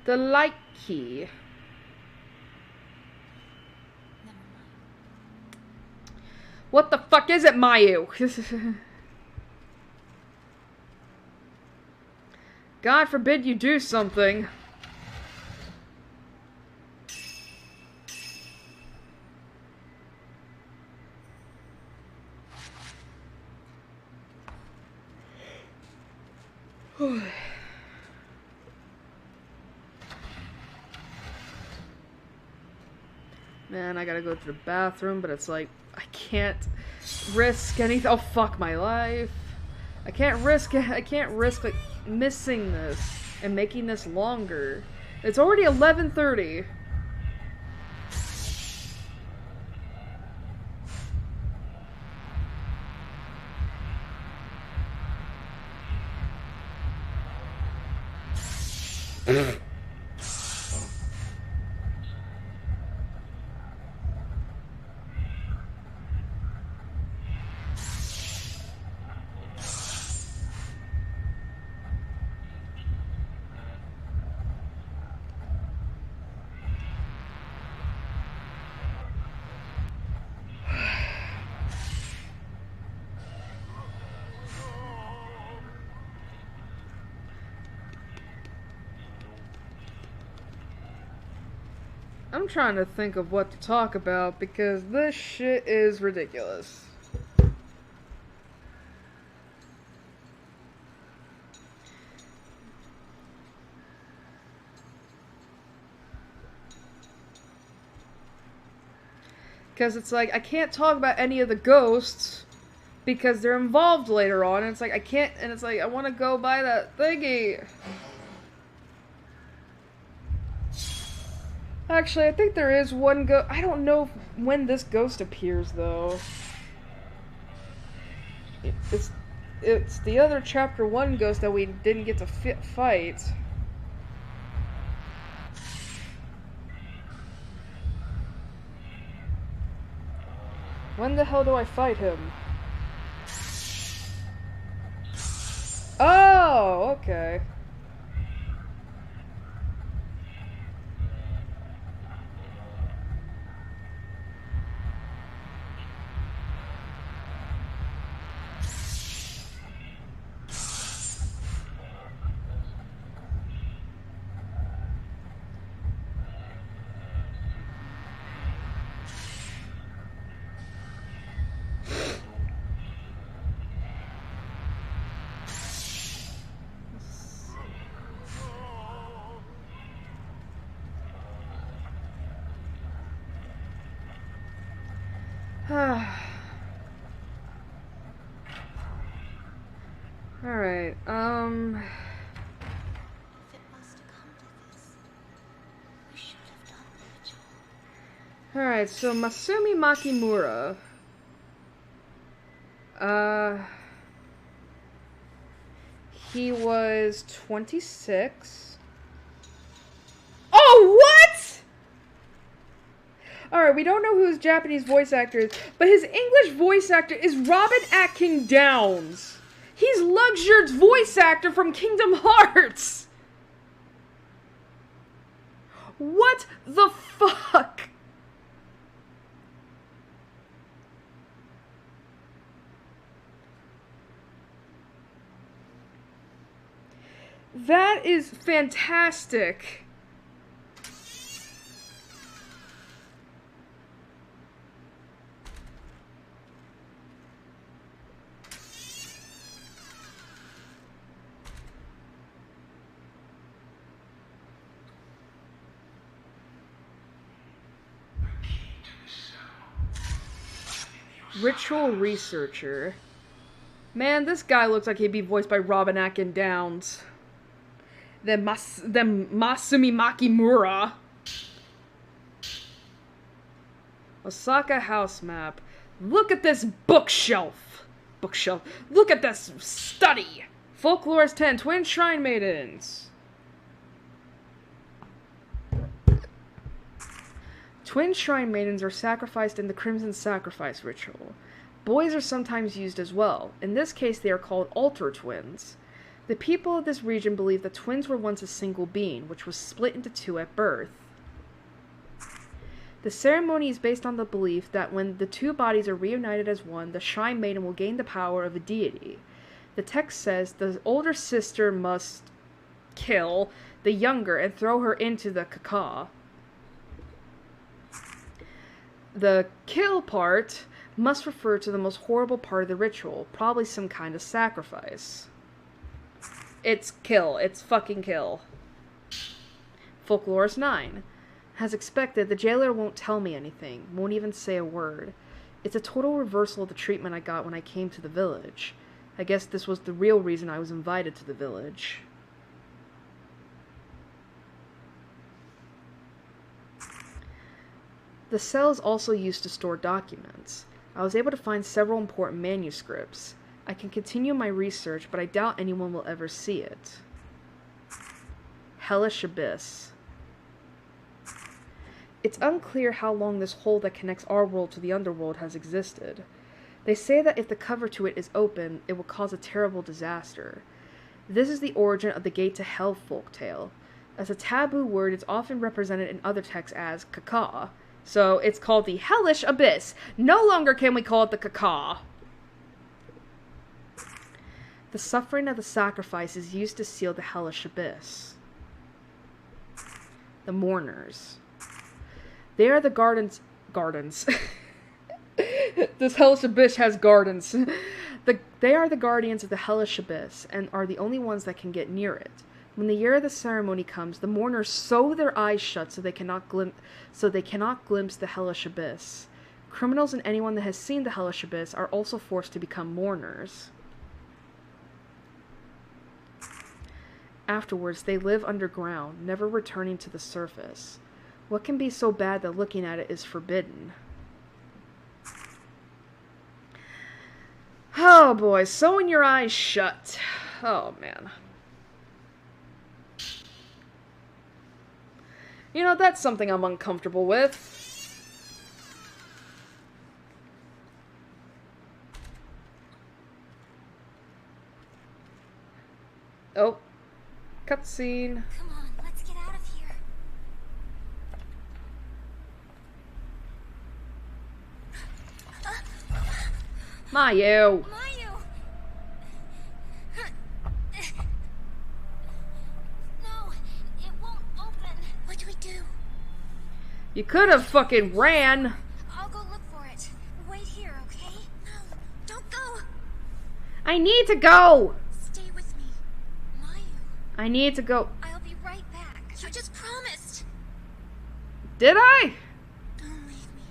The light key. Never mind. What the fuck is it, Mayu? God forbid you do something. Man, I gotta go to the bathroom, but it's like, I can't risk anything. Oh, fuck my life. I can't risk like, missing this and making this longer. It's already 11:30. I'm trying to think of what to talk about because this shit is ridiculous. Because it's like, I can't talk about any of the ghosts because they're involved later on, and it's like, I can't, and it's like, I want to go buy that thingy. Actually, I think there is one I don't know when this ghost appears, though. It's the other chapter 1 ghost that we didn't get to fight. When the hell do I fight him? Oh, okay. Alright, If it was to come to this, we should have done the ritual. Alright, so Masumi Makimura. He was 26. Oh, what?! Alright, we don't know who his Japanese voice actor is, but his English voice actor is Robin Atkin Downs. He's Luxord's voice actor from Kingdom Hearts. What the fuck? That is fantastic. Ritual researcher. Man, this guy looks like he'd be voiced by Robin Atkin Downs. Then Masumi Makimura. Osaka house map. Look at this bookshelf. Look at this study. Folklore's 10. Twin Shrine Maidens. Twin Shrine Maidens are sacrificed in the Crimson Sacrifice ritual. Boys are sometimes used as well. In this case, they are called altar twins. The people of this region believe that twins were once a single being, which was split into two at birth. The ceremony is based on the belief that when the two bodies are reunited as one, the Shrine Maiden will gain the power of a deity. The text says the older sister must kill the younger and throw her into the kaka. The kill part must refer to the most horrible part of the ritual, probably some kind of sacrifice. It's kill. It's fucking kill. Folklore's 9. As expected, the jailer won't tell me anything, won't even say a word. It's a total reversal of the treatment I got when I came to the village. I guess this was the real reason I was invited to the village. The cell is also used to store documents. I was able to find several important manuscripts. I can continue my research, but I doubt anyone will ever see it. Hellish Abyss. It's unclear how long this hole that connects our world to the underworld has existed. They say that if the cover to it is open, it will cause a terrible disaster. This is the origin of the Gate to Hell folktale. As a taboo word, it's often represented in other texts as kaka. So it's called the Hellish Abyss. No longer can we call it the kaka. The suffering of the sacrifice is used to seal the Hellish Abyss. The Mourners. They are the gardens. This Hellish Abyss has gardens. They are the guardians of the Hellish Abyss, and are the only ones that can get near it. When the year of the ceremony comes, the mourners sew their eyes shut so they cannot glimpse the Hellish Abyss. Criminals and anyone that has seen the Hellish Abyss are also forced to become mourners. Afterwards, they live underground, never returning to the surface. What can be so bad that looking at it is forbidden? Oh boy, sewing your eyes shut. Oh man. You know, that's something I'm uncomfortable with. Oh. Cutscene. Come on, let's get out of here. Mayu. Mayu! No, it won't open. What do we do? You could have fucking ran. I'll go look for it. Wait here, okay? No, don't go. I need to go. Stay with me. Mayu, I need to go. I'll be right back. You just promised. Did I? Don't leave me.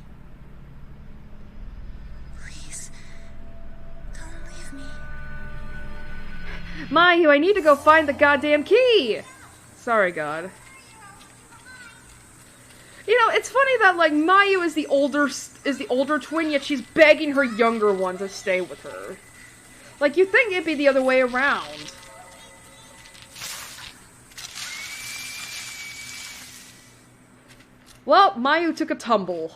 Please, don't leave me. Mayu, I need to go find the goddamn key. Sorry, God. You know, it's funny that, like, Mayu is the older twin, yet she's begging her younger one to stay with her. Like, you'd think it'd be the other way around. Well, Mayu took a tumble.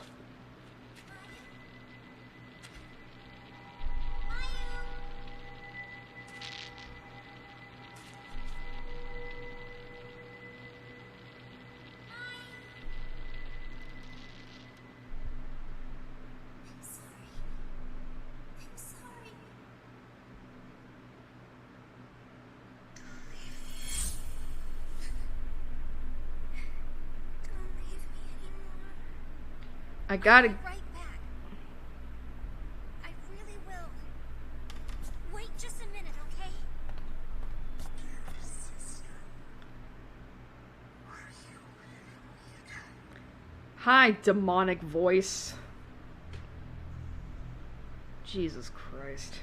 I gotta... I'll be right back. I really will. Wait just a minute, okay? Dear sister, are you leaving me again? Hi, demonic voice. Jesus Christ.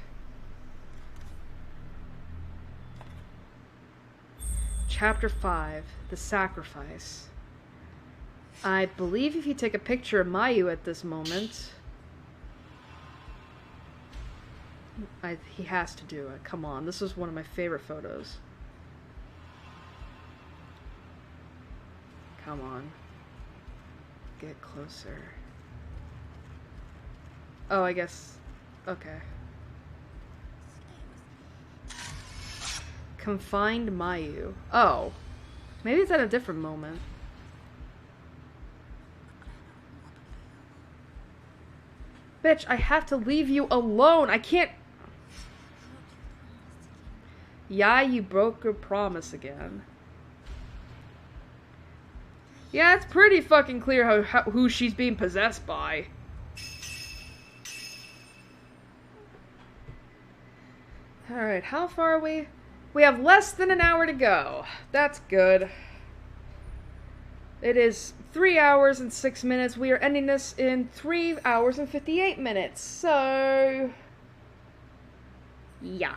Chapter 5, The Sacrifice. I believe if you take a picture of Mayu at this moment... he has to do it. Come on, this is one of my favorite photos. Come on. Get closer. Oh, I guess... Okay. Confined Mayu. Oh. Maybe it's at a different moment. Bitch, I have to leave you alone. I can't... Yeah, you broke your promise again. Yeah, it's pretty fucking clear who she's being possessed by. Alright, how far are we? We have less than an hour to go. That's good. It is 3 hours and 6 minutes. We are ending this in 3 hours and 58 minutes. So... yeah.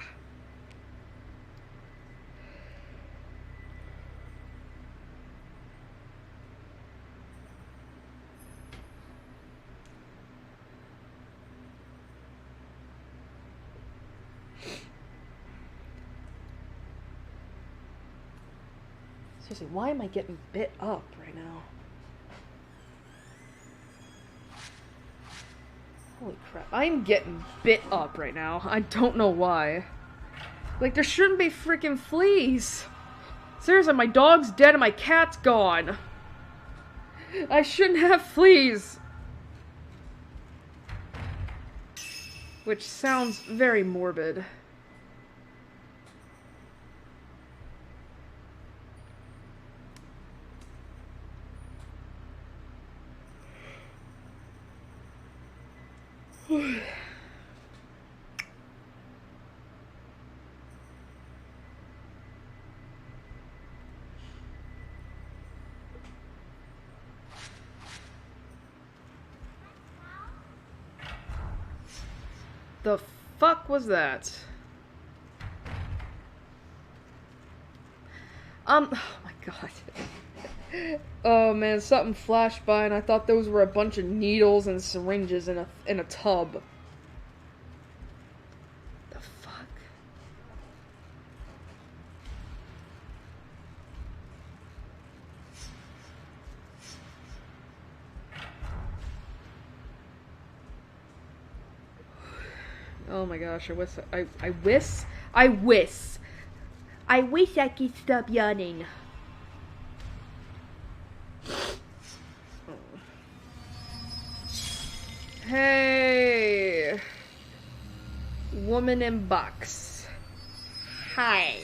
Seriously, why am I getting bit up right now? Holy crap. I'm getting bit up right now. I don't know why. Like, there shouldn't be freaking fleas. Seriously, my dog's dead and my cat's gone. I shouldn't have fleas. Which sounds very morbid. The fuck was that? Oh my god. Oh man, something flashed by and I thought those were a bunch of needles and syringes in a tub. The fuck? Oh my gosh, I wish I could stop yawning. Hey, woman in box. Hi.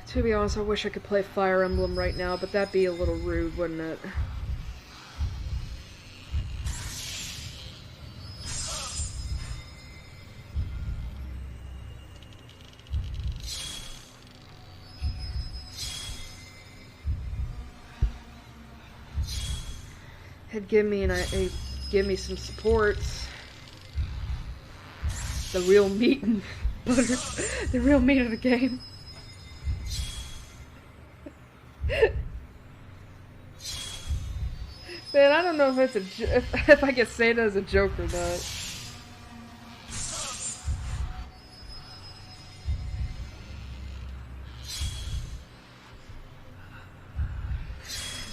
To be honest, I wish I could play Fire Emblem right now, but that'd be a little rude, wouldn't it? It'd give me some supports. The real meat and butter, the real meat of the game. Man, I don't know if it's if I can say it as a joke or not.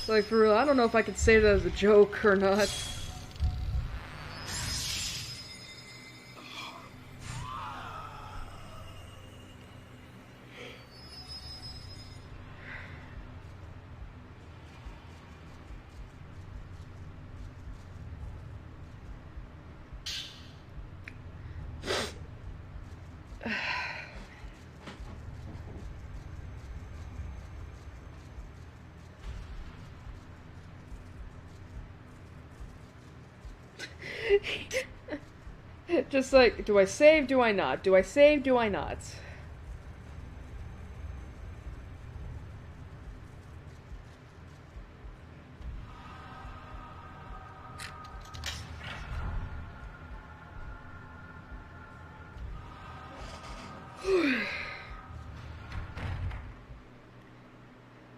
Like, for real, I don't know if I could say that as a joke or not. Just like, do I save, do I not? Do I save, do I not?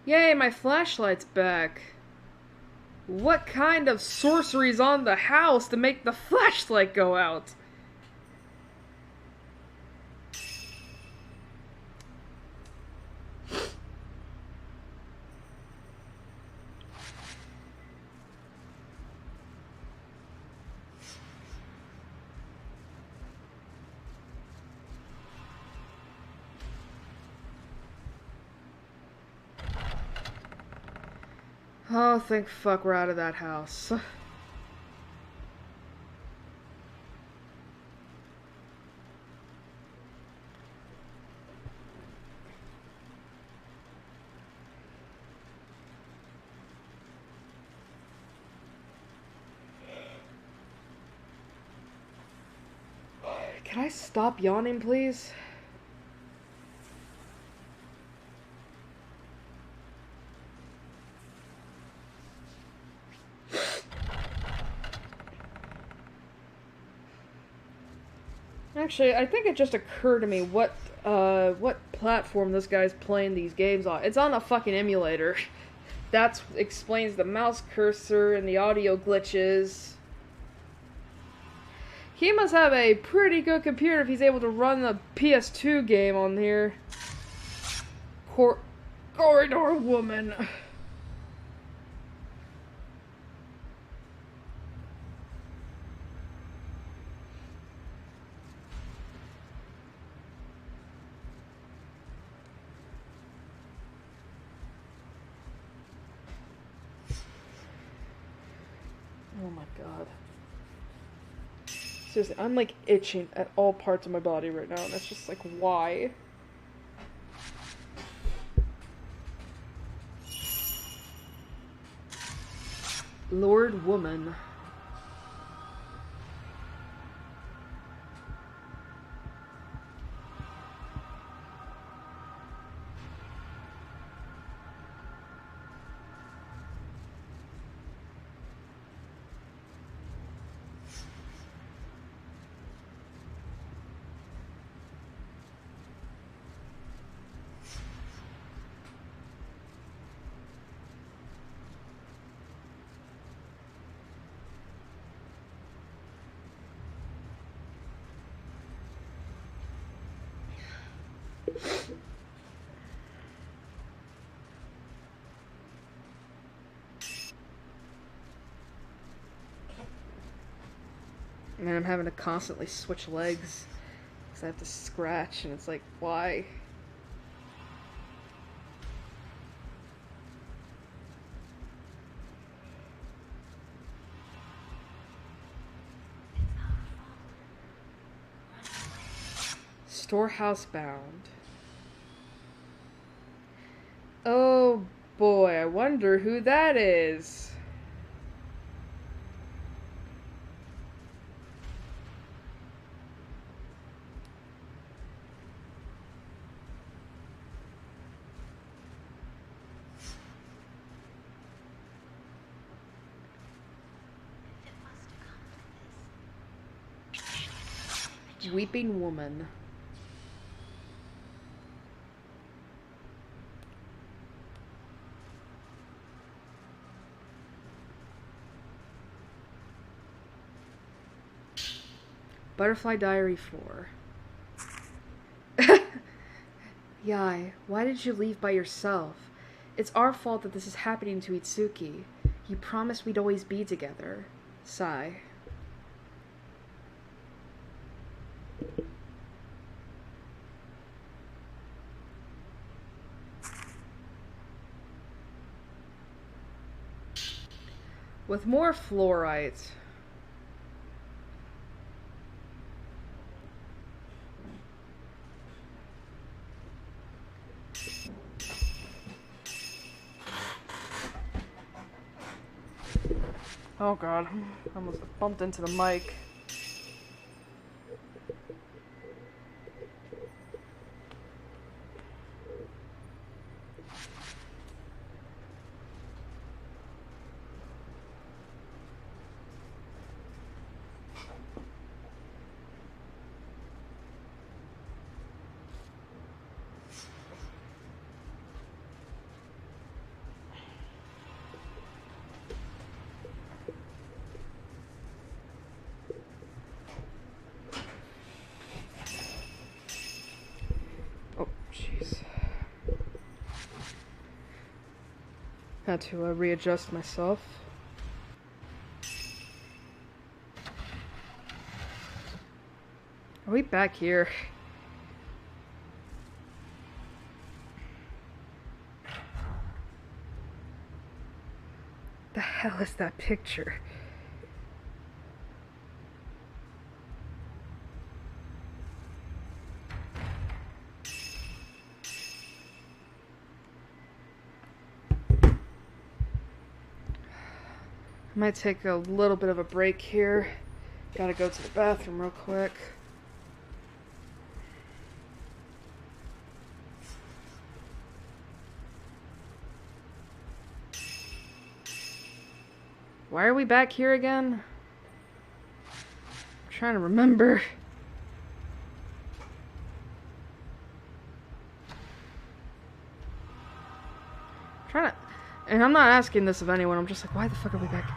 Yay, my flashlight's back. What kind of sorcery's on the house to make the flashlight go out? Oh, thank fuck we're out of that house. Can I stop yawning, please? Actually, I think it just occurred to me what platform this guy's playing these games on. It's on a fucking emulator. That explains the mouse cursor and the audio glitches. He must have a pretty good computer if he's able to run the PS2 game on here. Corridor Woman. Oh my god. Seriously, I'm like itching at all parts of my body right now, and it's just like, why? Lord Woman. And I'm having to constantly switch legs because I have to scratch, and it's like, why? Storehouse bound. Oh boy, I wonder who that is. Weeping Woman. Butterfly Diary 4. Yai, why did you leave by yourself? It's our fault that this is happening to Itsuki. You promised we'd always be together. Sigh. With more fluorite. Oh god, I almost bumped into the mic. Oh, jeez. Had to readjust myself. Are we back here? The hell is that picture? I might take a little bit of a break here. Gotta go to the bathroom real quick. Why are we back here again? I'm trying to remember. And I'm not asking this of anyone, I'm just like, why the fuck are we back?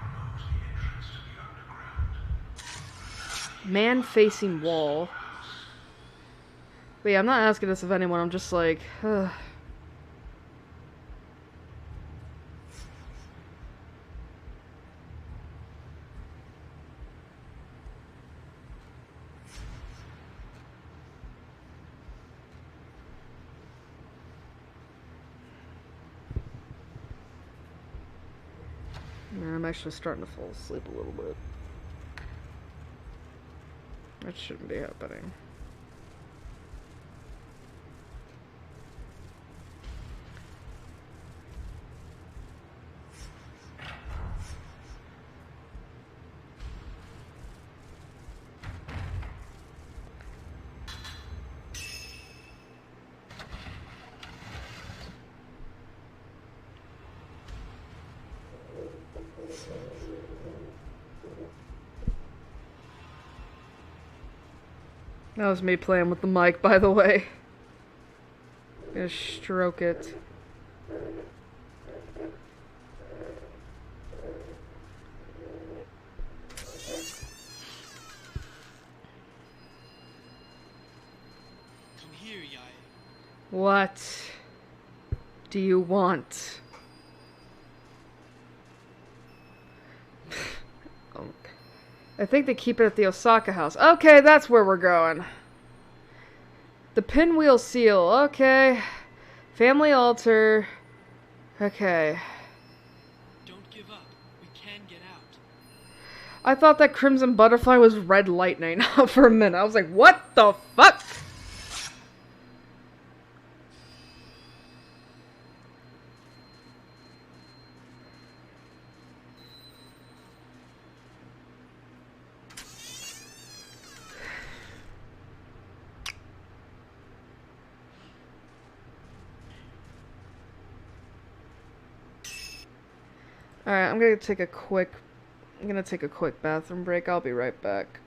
Man facing wall. But yeah, I'm not asking this of anyone, I'm just like, ugh. I'm actually starting to fall asleep a little bit. That shouldn't be happening. That was me playing with the mic, by the way. Gonna stroke it. Come here, Yai. What do you want? I think they keep it at the Osaka house. Okay, that's where we're going. The pinwheel seal. Okay. Family altar. Okay. Don't give up. We can get out. I thought that crimson butterfly was red lightning for a minute. I was like, what the fuck? Alright, I'm gonna take a quick bathroom break. I'll be right back.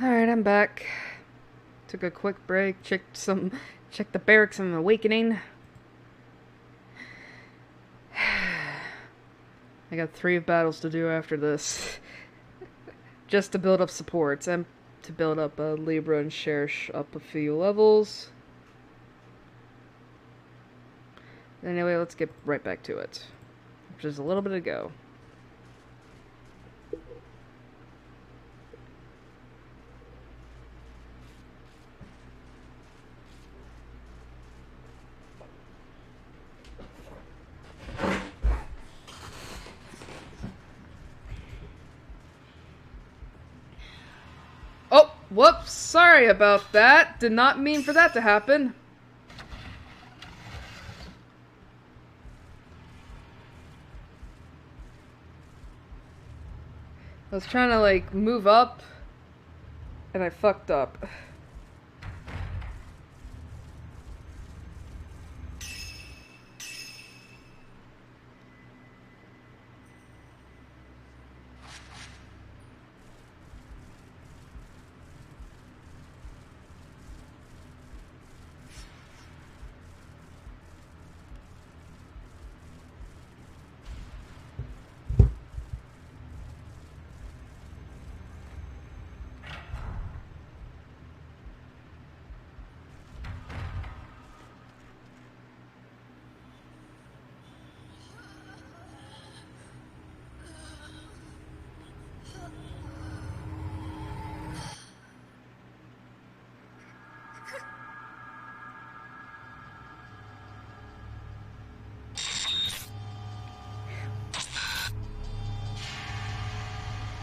Alright, I'm back. Took a quick break, checked the barracks of Awakening. I got 3 battles to do after this. Just to build up supports and to build up Libra and Cherish up a few levels. Anyway, let's get right back to it. Just a little bit to go. Oh, whoops, sorry about that. Did not mean for that to happen. I was trying to, like, move up, and I fucked up.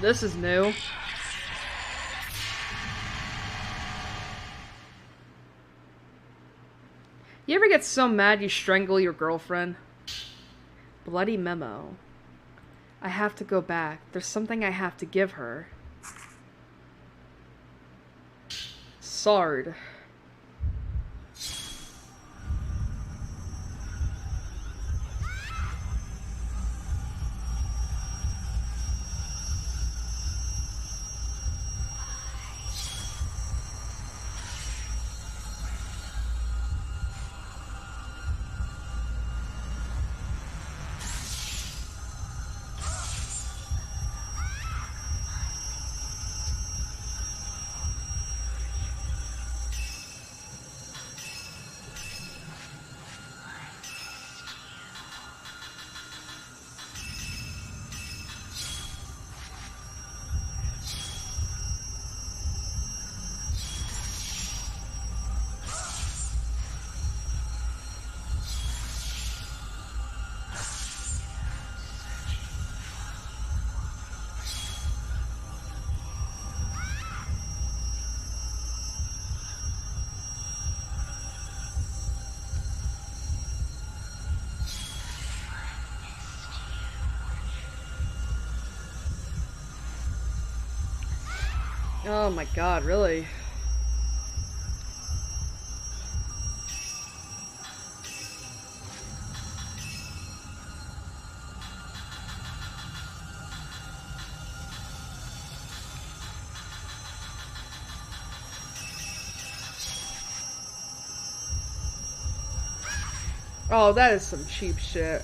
This is new. You ever get so mad you strangle your girlfriend? Bloody memo. I have to go back. There's something I have to give her. Sard. Oh my god, really? Oh, that is some cheap shit.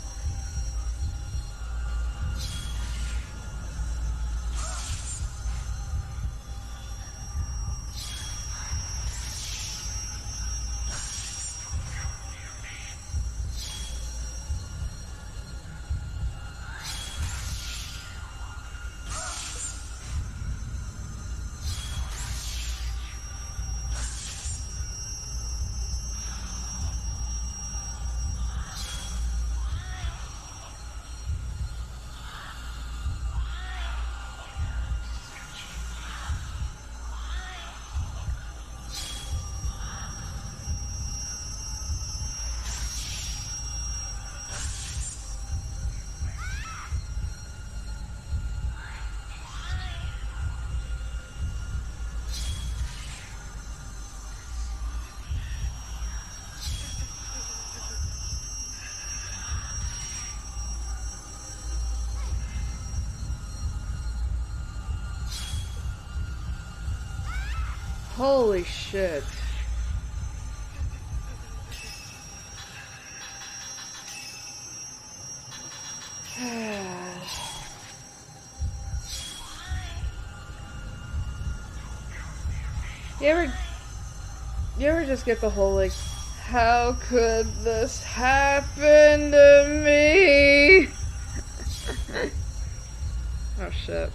Holy shit. You ever just get the whole, like, how could this happen to me? Oh shit.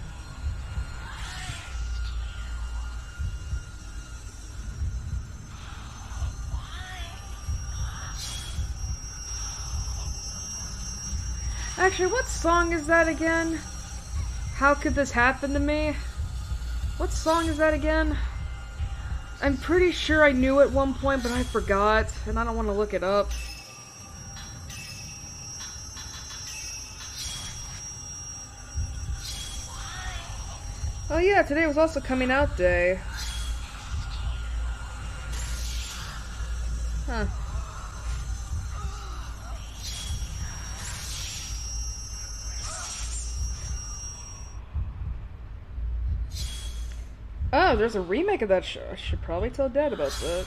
Actually, what song is that again? How could this happen to me? What song is that again? I'm pretty sure I knew at one point, but I forgot, and I don't want to look it up. Oh yeah, today was also coming out day. Huh. Oh, there's a remake of that show. I should probably tell Dad about that.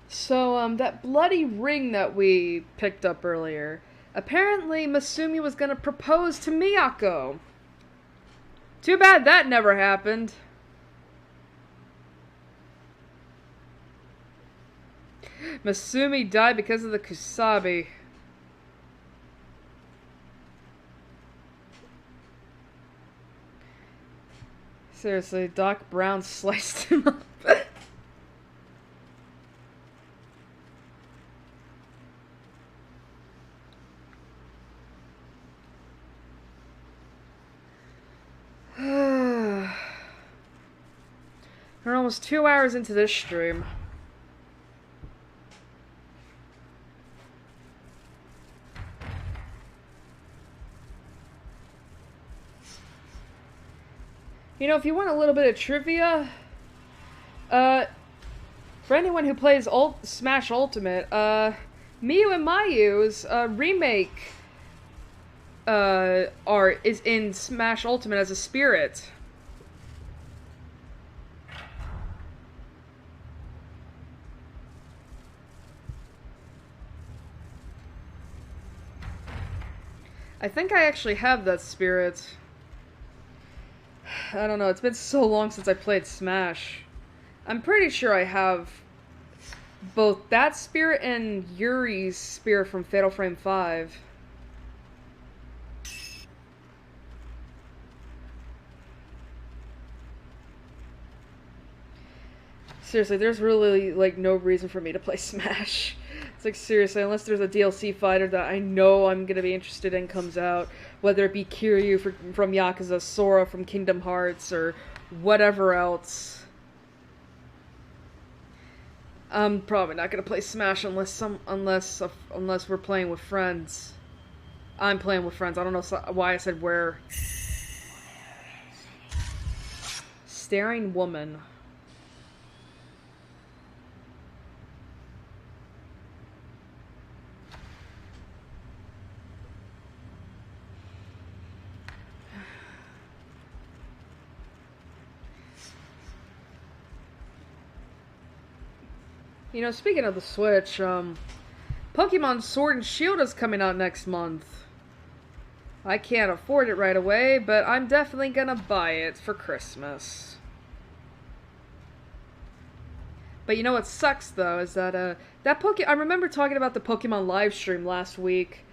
So, that bloody ring that we picked up earlier, apparently Masumi was gonna propose to Miyako. Too bad that never happened. Masumi died because of the Kusabi. Seriously, Doc Brown sliced him up. We're almost 2 hours into this stream. You know, if you want a little bit of trivia, for anyone who plays Smash Ultimate, Miyu and Mayu's remake art is in Smash Ultimate as a spirit. I think I actually have that spirit. I don't know, it's been so long since I played Smash. I'm pretty sure I have both that spirit and Yuri's spirit from Fatal Frame 5. Seriously, there's really, like, no reason for me to play Smash. It's like, seriously, unless there's a DLC fighter that I know I'm gonna be interested in comes out, whether it be Kiryu from Yakuza, Sora from Kingdom Hearts, or whatever else. I'm probably not gonna play Smash unless we're playing with friends. I'm playing with friends. I don't know why I said where. Staring woman. You know, speaking of the Switch, Pokemon Sword and Shield is coming out next month. I can't afford it right away, but I'm definitely gonna buy it for Christmas. But you know what sucks, though, is that, I remember talking about the Pokemon livestream last week,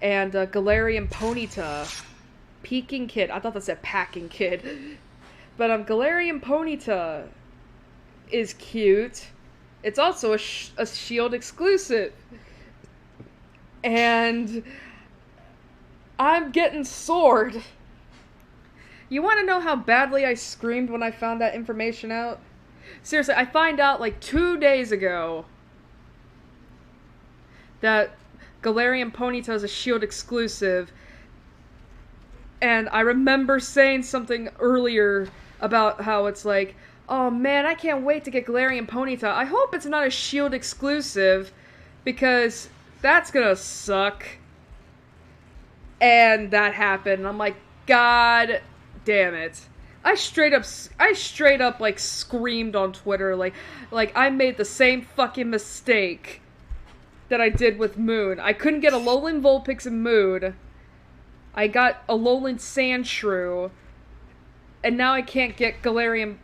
and, Galarian Ponyta, Peking Kid, I thought that said Packing Kid, but, Galarian Ponyta is cute. It's also a Shield exclusive. And I'm getting Sword. You want to know how badly I screamed when I found that information out? Seriously, I find out like 2 days ago that Galarian Ponyta is a Shield exclusive, and I remember saying something earlier about how it's like, oh man, I can't wait to get Galarian Ponyta. I hope it's not a Shield exclusive, because that's gonna suck. And that happened. I'm like, God damn it. I straight up like screamed on Twitter like I made the same fucking mistake that I did with Moon. I couldn't get Alolan Vulpix and Moon. I got Alolan Sandshrew. And now I can't get Galarian,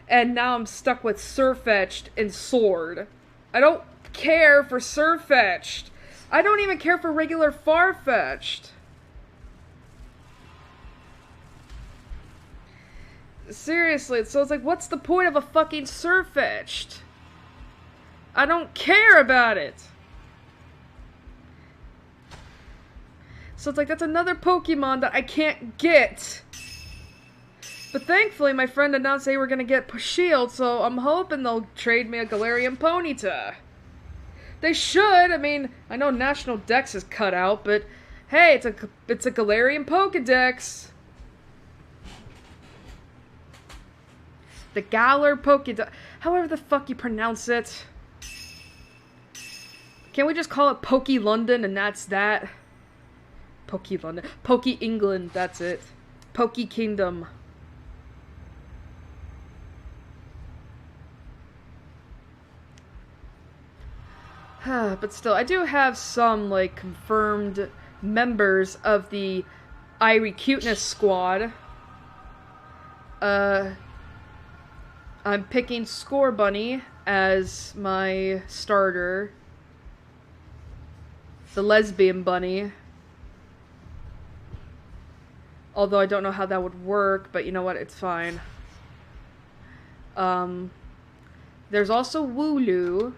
and now I'm stuck with Sirfetch'd and Sword. I don't care for Sirfetch'd. I don't even care for regular Farfetch'd. Seriously, so it's like, what's the point of a fucking Sirfetch'd? I don't care about it. So it's like, that's another Pokemon that I can't get. But thankfully, my friend announced they were gonna get Shield, so I'm hoping they'll trade me a Galarian Ponyta. They should. I mean, I know National Dex is cut out, but hey, it's a Galarian Pokedex. The Galar Pokedex. However the fuck you pronounce it. Can't we just call it Poke London and that's that? Poke London. Poke England, that's it. Poke Kingdom. But still, I do have some, like, confirmed members of the Airi Cuteness Squad. I'm picking Score Bunny as my starter. The lesbian bunny. Although I don't know how that would work, but you know what, it's fine. There's also Wooloo,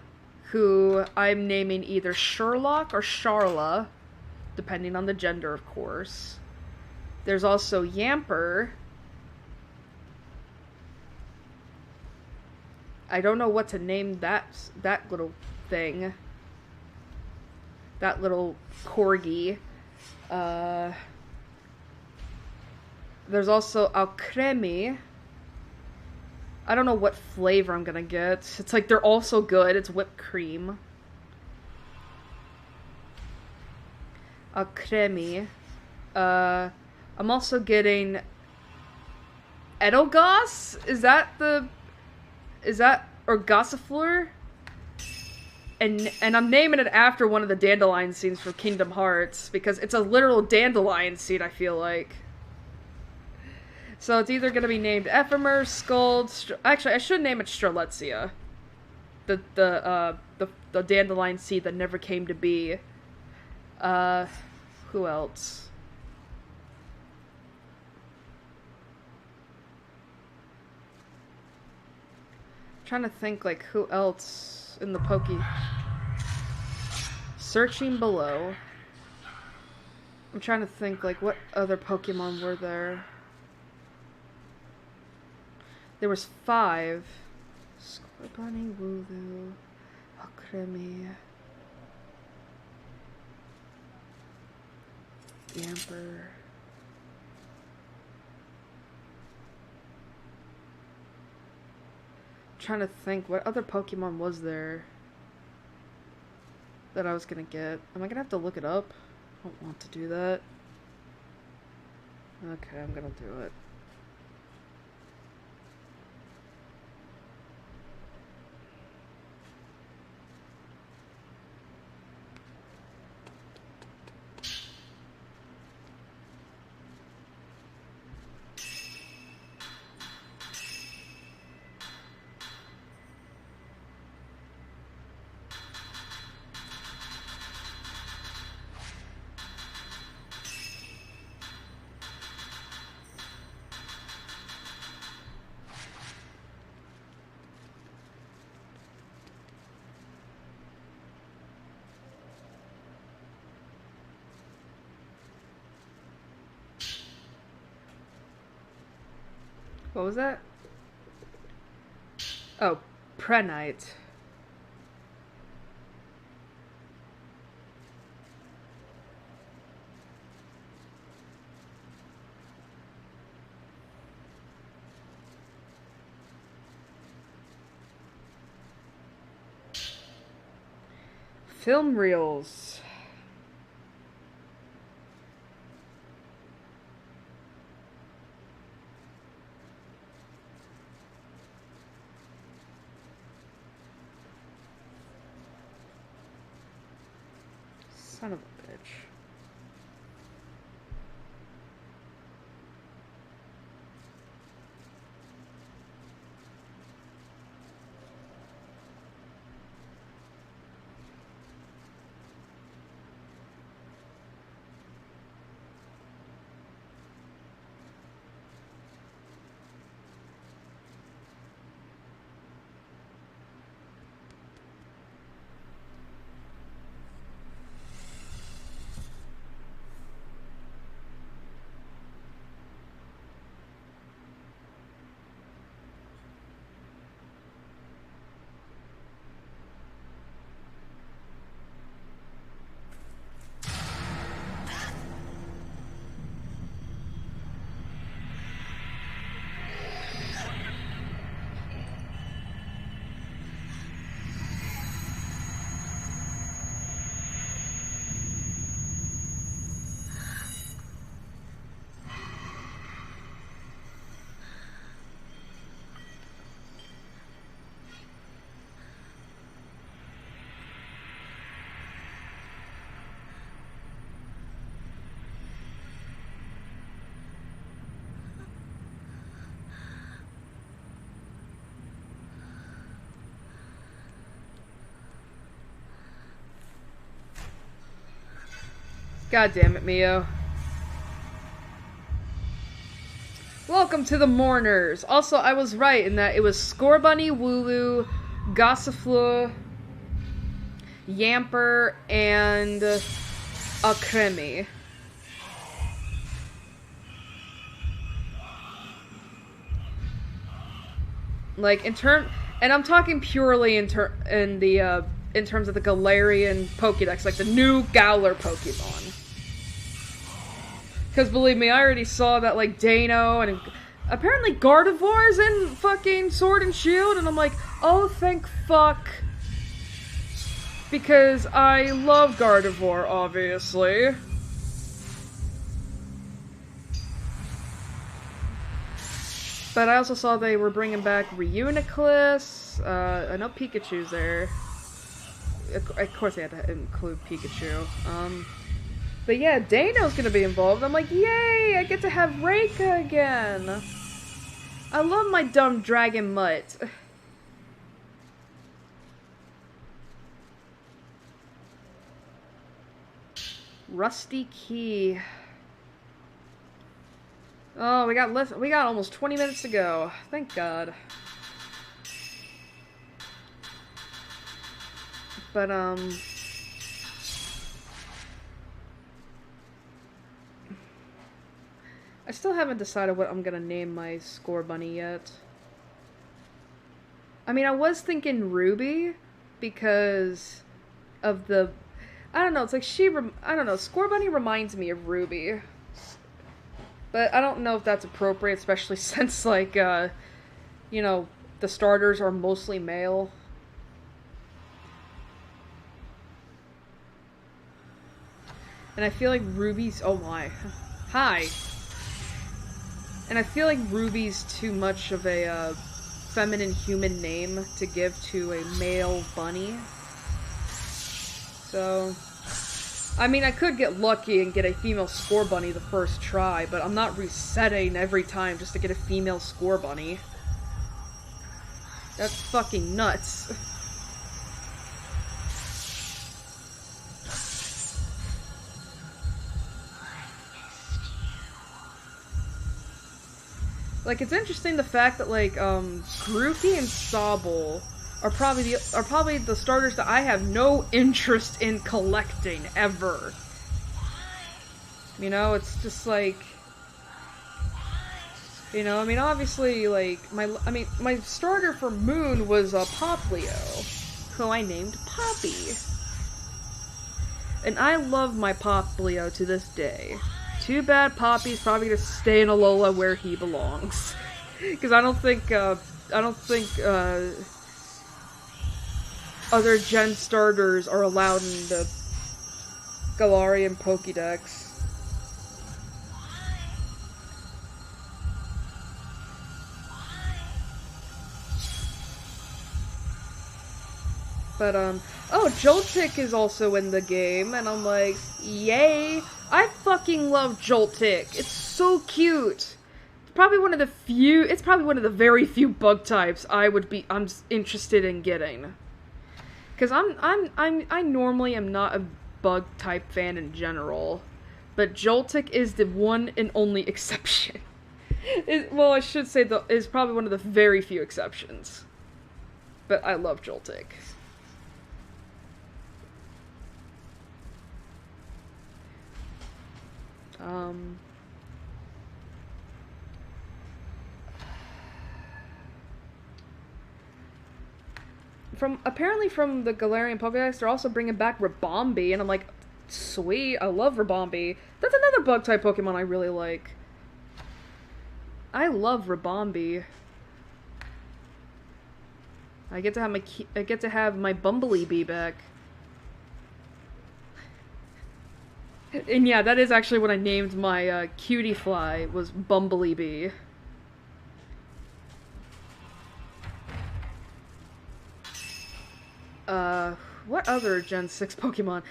who I'm naming either Sherlock or Charla, depending on the gender, of course. There's also Yamper. I don't know what to name that little thing. That little corgi. There's also Alcremie. I don't know what flavor I'm gonna get. It's like they're all so good. It's whipped cream. Alcremie. I'm also getting Edelgos? Is that or Gossifleur? And I'm naming it after one of the dandelion seeds from Kingdom Hearts, because it's a literal dandelion seed, I feel like. So it's either going to be named Ephemer, Scald, actually I should name it Strelitzia. The dandelion seed that never came to be. Who else? Trying to think, like, who else in the Searching below. I'm trying to think, like, what other Pokemon were there? There was 5. Scorbunny, Wooloo, Alcremie, Yamper. Trying to think, what other Pokemon was there that I was gonna get? Am I gonna have to look it up? I don't want to do that. Okay, I'm gonna do it. What was that? Oh, Prenite. Film reels. Son of a bitch. God damn it, Mio. Welcome to the Mourners. Also, I was right in that it was Scorbunny, Wooloo, Gossifleur, Yamper, and Akremi. Like, and I'm talking purely in terms of the Galarian Pokédex, like the new Galar Pokemon. Because believe me, I already saw that, like, Dano and apparently Gardevoir's in fucking Sword and Shield, and I'm like, oh, thank fuck. Because I love Gardevoir, obviously. But I also saw they were bringing back Reuniclus. I know Pikachu's there. Of course they had to include Pikachu. But yeah, Dano's gonna be involved. I'm like, yay! I get to have Reika again! I love my dumb dragon mutt. Rusty Key. Oh, we got almost 20 minutes to go. Thank God. But, I still haven't decided what I'm gonna name my Scorbunny yet. I mean, I was thinking Ruby, because of the... I don't know, it's like I don't know, Scorbunny reminds me of Ruby. But I don't know if that's appropriate, especially since, like, you know, the starters are mostly male. And I feel like Ruby's... Oh my. Hi. And I feel like Ruby's too much of a feminine human name to give to a male bunny. So... I mean, I could get lucky and get a female Scorbunny the first try, but I'm not resetting every time just to get a female Scorbunny. That's fucking nuts. Like, it's interesting the fact that, like, Grookey and Sobble are probably the starters that I have no interest in collecting, ever. You know, it's just like... You know, I mean, obviously, like, my starter for Moon was Poplio, who I named Poppy. And I love my Poplio to this day. Too bad Poppy's probably gonna stay in Alola where he belongs. Because I don't think other gen starters are allowed in the Galarian Pokédex. But, oh, Joltik is also in the game, and I'm like, yay! I fucking love Joltik! It's so cute! It's probably one of the very few bug types I'm interested in getting. Cause I normally am not a bug type fan in general, but Joltik is the one and only exception. Well, I should say is probably one of the very few exceptions. But I love Joltik. Apparently from the Galarian Pokédex, they're also bringing back Ribombee, and I'm like, sweet, I love Ribombee. That's another bug-type Pokemon I really like. I love Ribombee. I get to have my Bumblebee back. And yeah, that is actually what I named my cutie fly, was Bumblebee. What other Gen 6 Pokemon?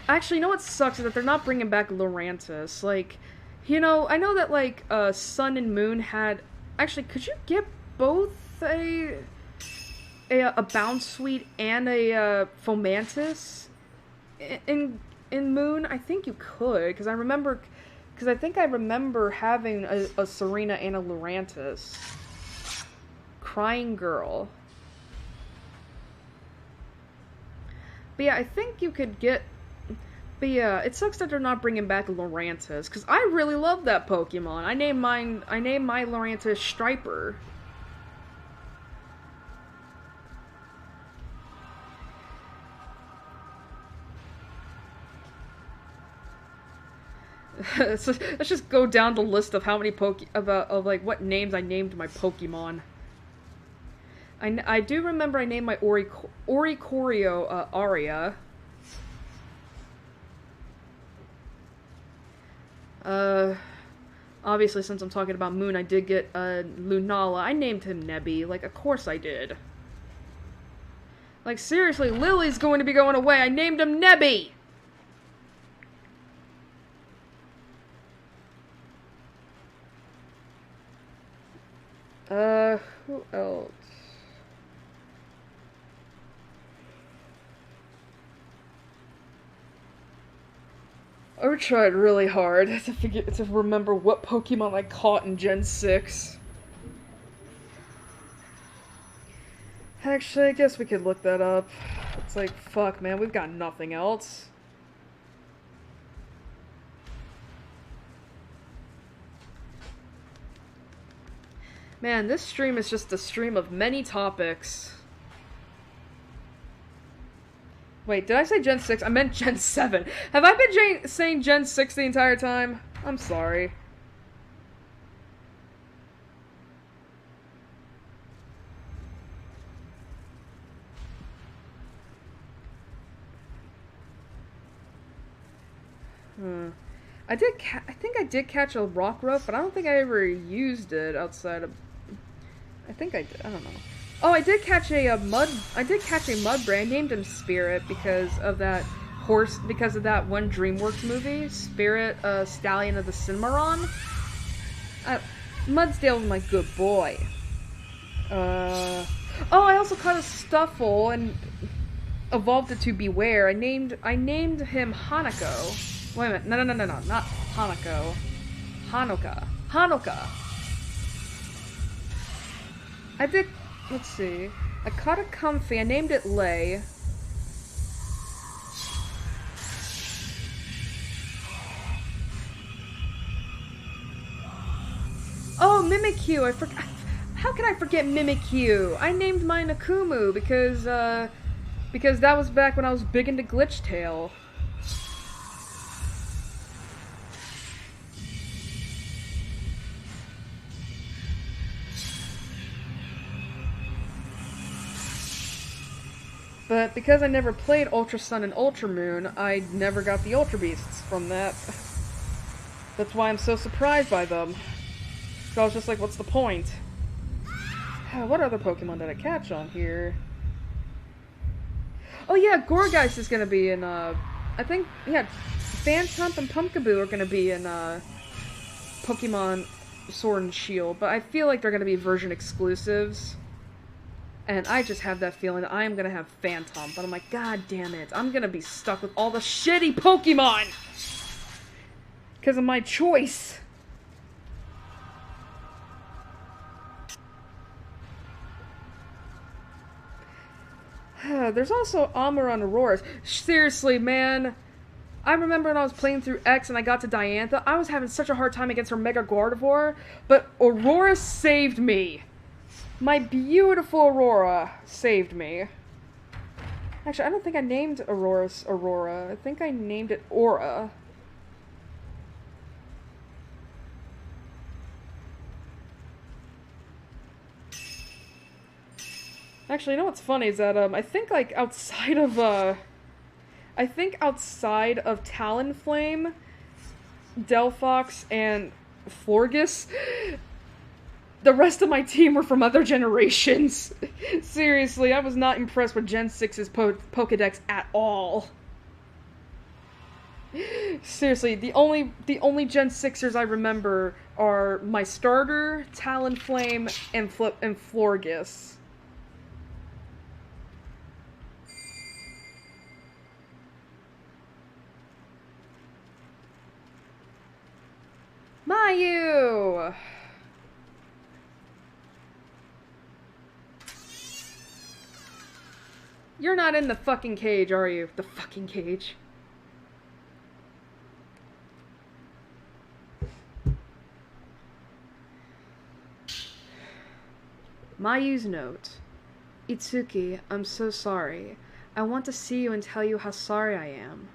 Actually, you know what sucks is that they're not bringing back Lurantis. Like, you know, I know that, like, Sun and Moon had... Actually, could you get both a Bounsweet and a Fomantis in Moon? I think you could, because I think I remember having a Serena and a Lurantis. Crying Girl. But yeah, I think you could get... But yeah, it sucks that they're not bringing back Lurantis, because I really love that Pokemon. I named my Lurantis Striper. So, let's just go down the list of how many what names I named my Pokemon. I do remember I named my Oricorio Aria. Obviously, since I'm talking about Moon, I did get Lunala. I named him Nebby. Like, of course I did. Like, seriously, Lily's going to be going away. I named him Nebby! Who else? I tried really hard to remember what Pokemon I caught in Gen 6. Actually, I guess we could look that up. It's like, fuck, man, we've got nothing else. Man, this stream is just a stream of many topics. Wait, did I say Gen 6? I meant Gen 7. Have I been saying Gen 6 the entire time? I'm sorry. I think I did catch a Rockruff, but I don't think I ever used it outside of... I think I did. I don't know. Oh, I did catch a Mudbray. I named him Spirit because of that one DreamWorks movie, Spirit, Stallion of the Cimarron. Mudsdale was my good boy. Oh, I also caught a Stuffle and evolved it to Beware. I named him Hanako. Wait a minute. No, not Hanako. Hanukkah. I did... Let's see. I caught a Comfy. I named it Lay. Oh, Mimikyu. How can I forget Mimikyu? I named mine Akumu because that was back when I was big into Glitch Tail. But because I never played Ultra Sun and Ultra Moon, I never got the Ultra Beasts from that. That's why I'm so surprised by them. So I was just like, what's the point? What other Pokemon did I catch on here? Oh yeah, Gourgeist is gonna be in, I think, yeah, Phantump and Pumpkaboo are gonna be in, Pokemon Sword and Shield, but I feel like they're gonna be version exclusives. And I just have that feeling that I am gonna have Phantump, but I'm like, god damn it, I'm gonna be stuck with all the shitty Pokemon! Because of my choice. There's also Amara and Aurora. Seriously, man. I remember when I was playing through X and I got to Diantha, I was having such a hard time against her Mega Gardevoir, but Aurora saved me. My beautiful Aurora saved me. Actually, I don't think I named Aurora. I think I named it Aura. Actually, you know what's funny is that, I think, like, outside of Talonflame, Delphox, and Florges, the rest of my team were from other generations. Seriously, I was not impressed with Gen 6's Pokedex at all. Seriously, the only Gen 6ers I remember are my starter, Talonflame, and Florges. Mayu! You're not in the fucking cage, are you? The fucking cage. Mayu's note. Itsuki, I'm so sorry. I want to see you and tell you how sorry I am.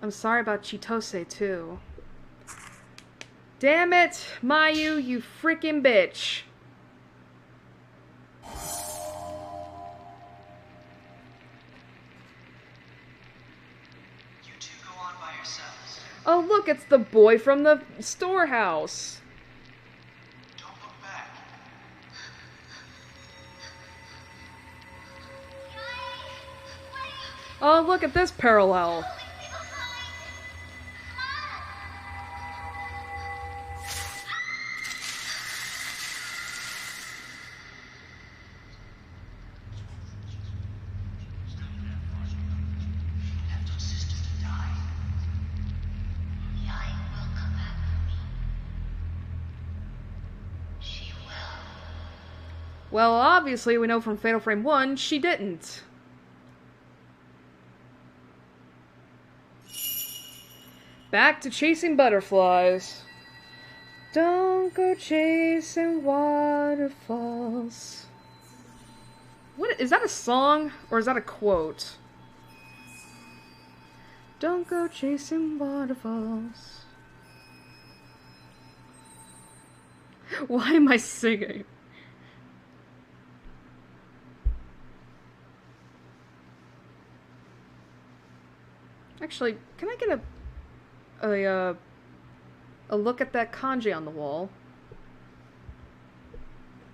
I'm sorry about Chitose, too. Damn it, Mayu, you freaking bitch. You two go on by yourselves. Oh, look, it's the boy from the storehouse. Don't look back. Oh, look at this parallel. Well, obviously, we know from Fatal Frame 1, she didn't. Back to chasing butterflies. Don't go chasing waterfalls. What, is that a song, or is that a quote? Don't go chasing waterfalls. Why am I singing? Actually, can I get a look at that kanji on the wall?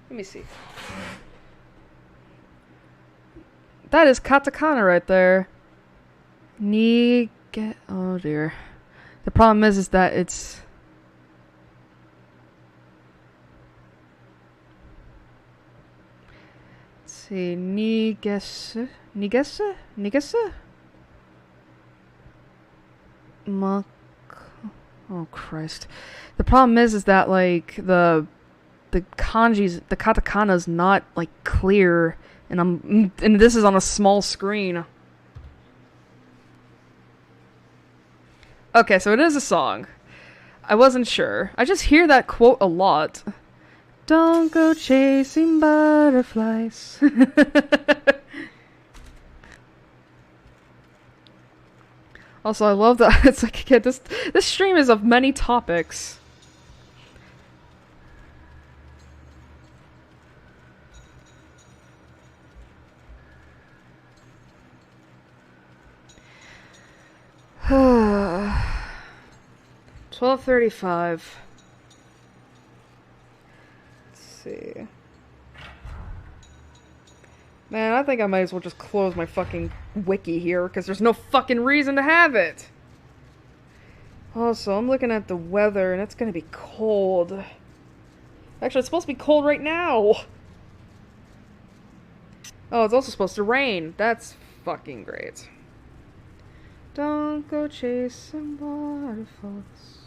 Let me see. That is katakana right there. Oh dear. The problem is that it's... Let's see, Nigese? Oh Christ. The problem is that like the kanji's, the katakana's not like clear, and this is on a small screen. Okay, so it is a song. I wasn't sure. I just hear that quote a lot. Don't go chasing butterflies. Also, I love that it's like, yeah, this stream is of many topics. $12:35. Let's see. Man, I think I might as well just close my fucking wiki here, because there's no fucking reason to have it. Also, I'm looking at the weather, and it's gonna be cold. Actually, it's supposed to be cold right now. Oh, it's also supposed to rain. That's fucking great. Don't go chasing waterfalls.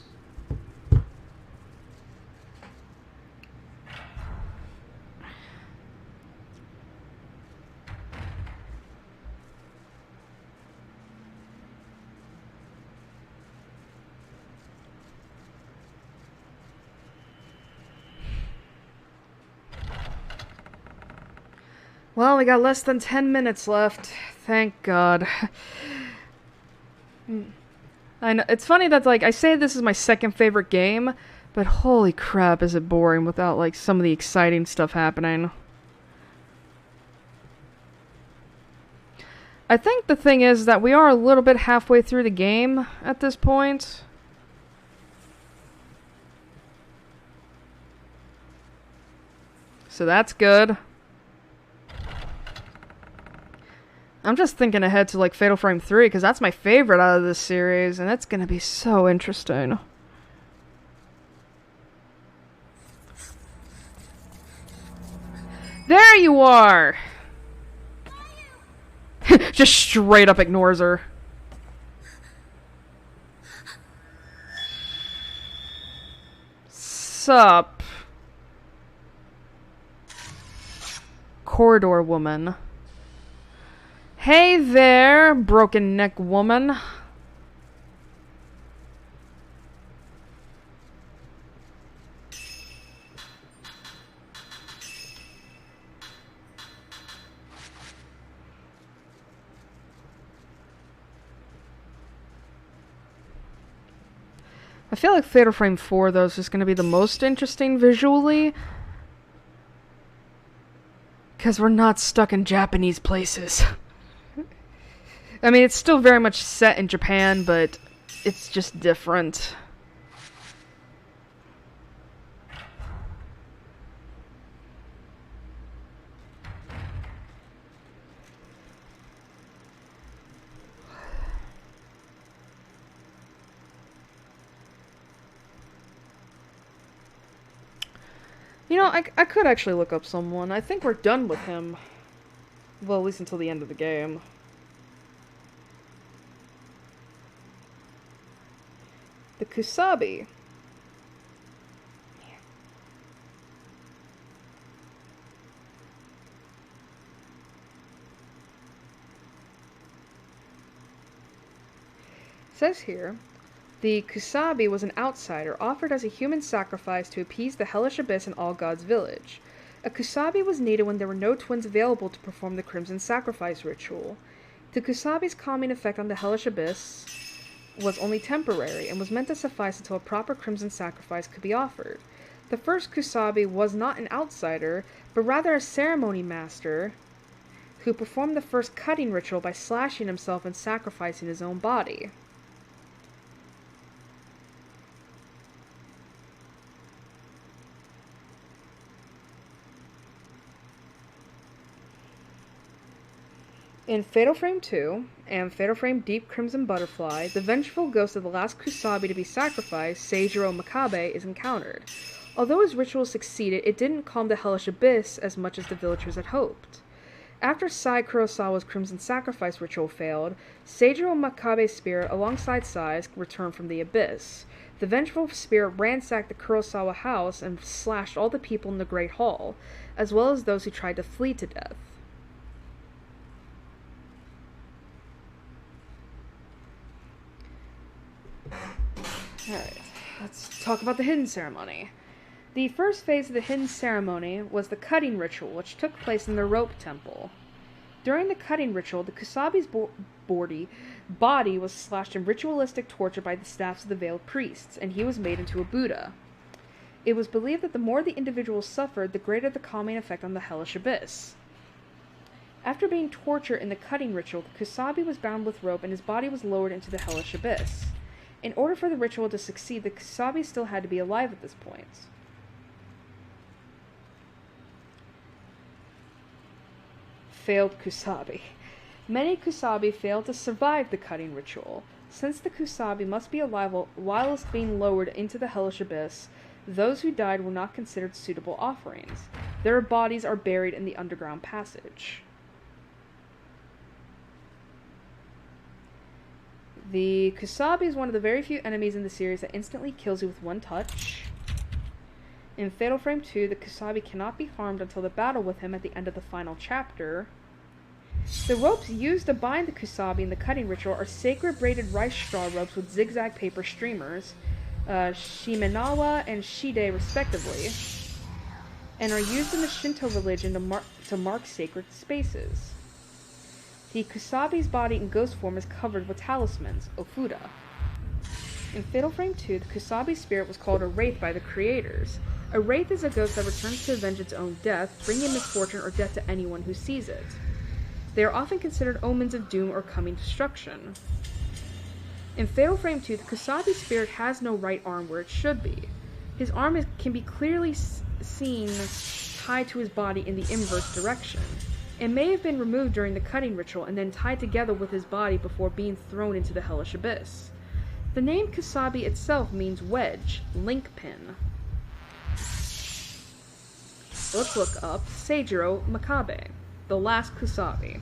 Well, we got less than 10 minutes left. Thank God. I know, it's funny that, like, I say this is my second favorite game, but holy crap is it boring without, like, some of the exciting stuff happening. I think the thing is that we are a little bit halfway through the game at this point. So that's good. I'm just thinking ahead to, like, Fatal Frame 3, because that's my favorite out of this series, and it's gonna be so interesting. There you are! Just straight up ignores her. Sup? Corridor woman. Hey there, broken neck woman. I feel like Fatal Frame 4, though, is just going to be the most interesting visually. Because we're not stuck in Japanese places. I mean, it's still very much set in Japan, but it's just different. You know, I could actually look up someone. I think we're done with him. Well, at least until the end of the game. The Kusabi. It says here, the Kusabi was an outsider offered as a human sacrifice to appease the hellish abyss in All Gods Village. A Kusabi was needed when there were no twins available to perform the Crimson Sacrifice ritual. The Kusabi's calming effect on the hellish abyss was only temporary and was meant to suffice until a proper Crimson Sacrifice could be offered. The first Kusabi was not an outsider, but rather a ceremony master who performed the first cutting ritual by slashing himself and sacrificing his own body. In Fatal Frame 2 and Fatal Frame Deep Crimson Butterfly, the vengeful ghost of the last Kusabi to be sacrificed, Seijiro Makabe, is encountered. Although his ritual succeeded, it didn't calm the hellish abyss as much as the villagers had hoped. After Sai Kurosawa's Crimson Sacrifice ritual failed, Seijiro Makabe's spirit, alongside Sai's, returned from the abyss. The vengeful spirit ransacked the Kurosawa house and slashed all the people in the Great Hall, as well as those who tried to flee to death. Alright, let's talk about the hidden ceremony. The first phase of the hidden ceremony was the cutting ritual, which took place in the rope temple. During the cutting ritual, the Kusabi's body was slashed in ritualistic torture by the staffs of the veiled priests, and he was made into a Buddha. It was believed that the more the individual suffered, the greater the calming effect on the hellish abyss. After being tortured in the cutting ritual, the Kusabi was bound with rope and his body was lowered into the hellish abyss. In order for the ritual to succeed, the Kusabi still had to be alive at this point. Failed Kusabi. Many Kusabi failed to survive the cutting ritual. Since the Kusabi must be alive whilst being lowered into the hellish abyss, those who died were not considered suitable offerings. Their bodies are buried in the underground passage. The Kusabi is one of the very few enemies in the series that instantly kills you with one touch. In Fatal Frame 2, the Kusabi cannot be harmed until the battle with him at the end of the final chapter. The ropes used to bind the Kusabi in the cutting ritual are sacred braided rice straw ropes with zigzag paper streamers, Shimenawa and Shide respectively, and are used in the Shinto religion to mark sacred spaces. The Kusabi's body in ghost form is covered with talismans, Ofuda. In Fatal Frame 2, the Kusabi's spirit was called a wraith by the creators. A wraith is a ghost that returns to avenge its own death, bringing misfortune or death to anyone who sees it. They are often considered omens of doom or coming destruction. In Fatal Frame 2, the Kusabi spirit has no right arm where it should be. His arm can be clearly seen tied to his body in the inverse direction. It may have been removed during the cutting ritual and then tied together with his body before being thrown into the hellish abyss. The name Kusabi itself means wedge, link pin. Let's look up Seijiro Makabe, the last Kusabi.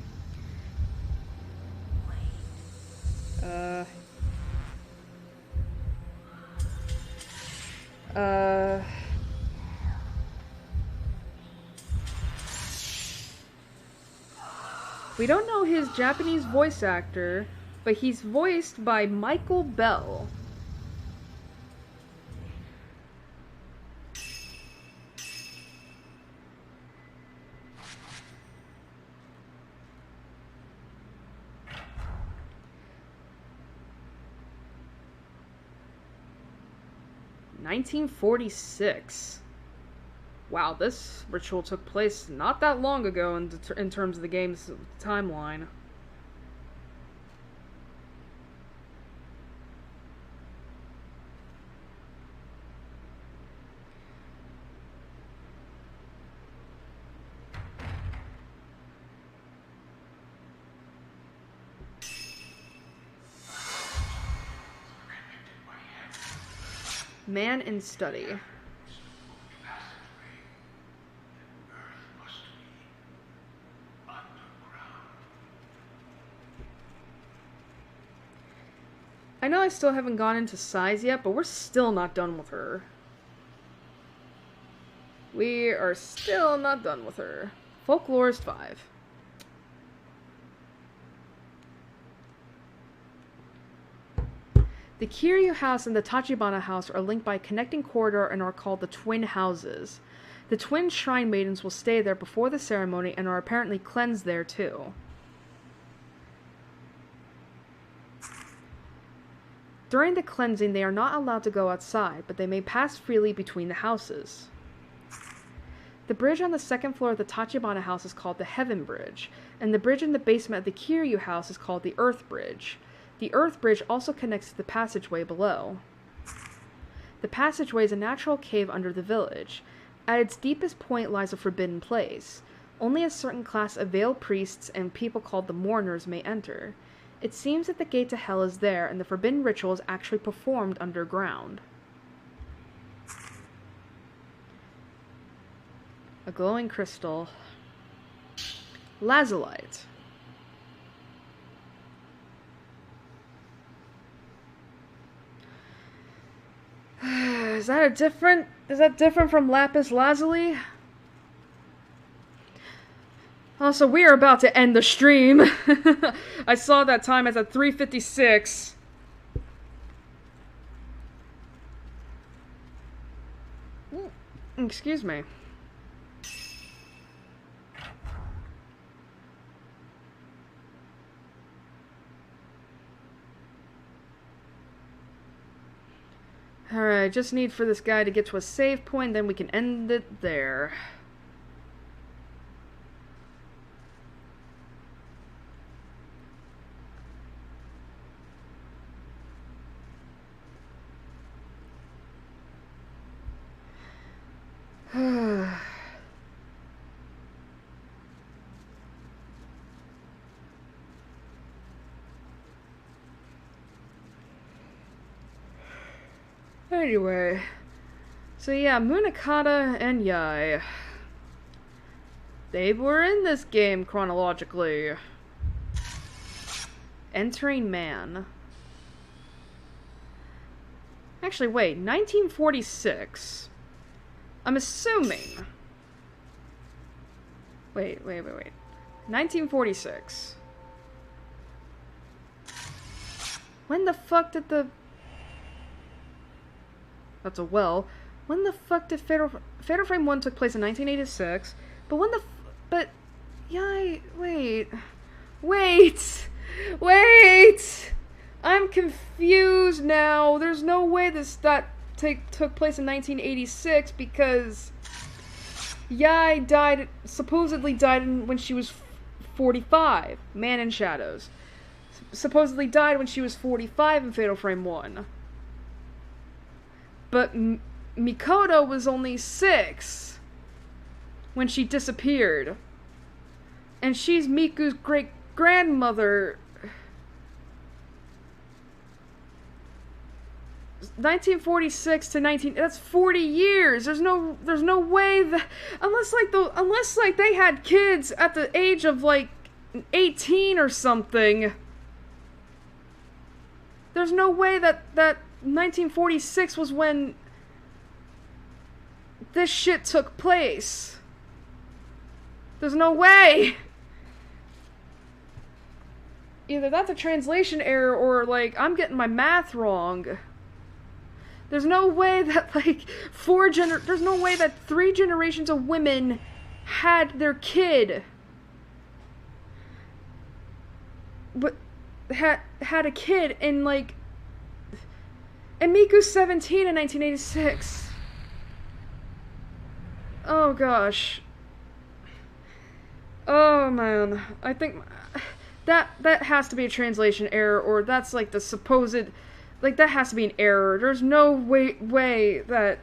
We don't know his Japanese voice actor, but he's voiced by Michael Bell. (1946). Wow, this ritual took place not that long ago in terms of the game's timeline. Man in study. I know I still haven't gone into Size yet, but we're still not done with her. We are still not done with her. Folklorist 5. The Kiryu house and the Tachibana house are linked by a connecting corridor and are called the Twin Houses. The twin shrine maidens will stay there before the ceremony and are apparently cleansed there too. During the cleansing, they are not allowed to go outside, but they may pass freely between the houses. The bridge on the second floor of the Tachibana house is called the Heaven Bridge, and the bridge in the basement of the Kiryu house is called the Earth Bridge. The Earth Bridge also connects to the passageway below. The passageway is a natural cave under the village. At its deepest point lies a forbidden place. Only a certain class of veiled priests and people called the Mourners may enter. It seems that the gate to hell is there, and the forbidden ritual is actually performed underground. A glowing crystal. Lazulite. Is that different from lapis lazuli? Also, we are about to end the stream. I saw that time as at 3:56. Excuse me. Alright, just need for this guy to get to a save point, then we can end it there. Anyway, so yeah, Munakata and Yai. They were in this game chronologically. Entering Man. Actually, wait, 1946. I'm assuming. Wait. 1946. When the fuck did the... That's a well. When the fuck did Fatal Frame 1 took place in 1986? But when the but... Yeah, wait. I'm confused now. There's no way that took place in 1986 because... Yai supposedly died when she was 45. Man in Shadows. Supposedly died when she was 45 in Fatal Frame 1. But Mikoto was only 6 when she disappeared. And she's Miku's great-grandmother. 1946 to 19... That's 40 years! There's no way that... Unless they had kids at the age of, 18 or something. There's no way that 1946 was when this shit took place. There's no way! Either that's a translation error or, I'm getting my math wrong. There's no way that, there's no way that 3 generations of women had their kid. But had a kid in, and Miku's 17 in 1986. Oh gosh. Oh man. I think that has to be a translation error, or that's the supposed... that has to be an error. There's no way that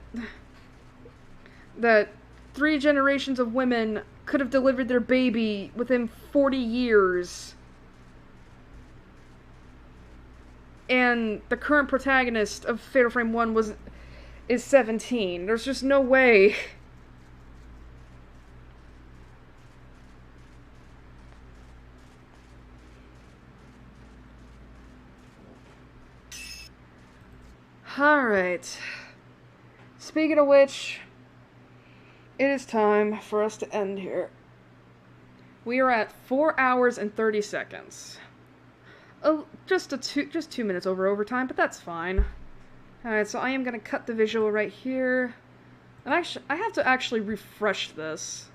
3 generations of women could have delivered their baby within 40 years. And the current protagonist of Fatal Frame 1 is 17. There's just no way. Alright. Speaking of which, it is time for us to end here. We are at 4 hours and 30 seconds. Just 2 minutes over overtime, but that's fine. Alright, so I am going to cut the visual right here. And I have to actually refresh this.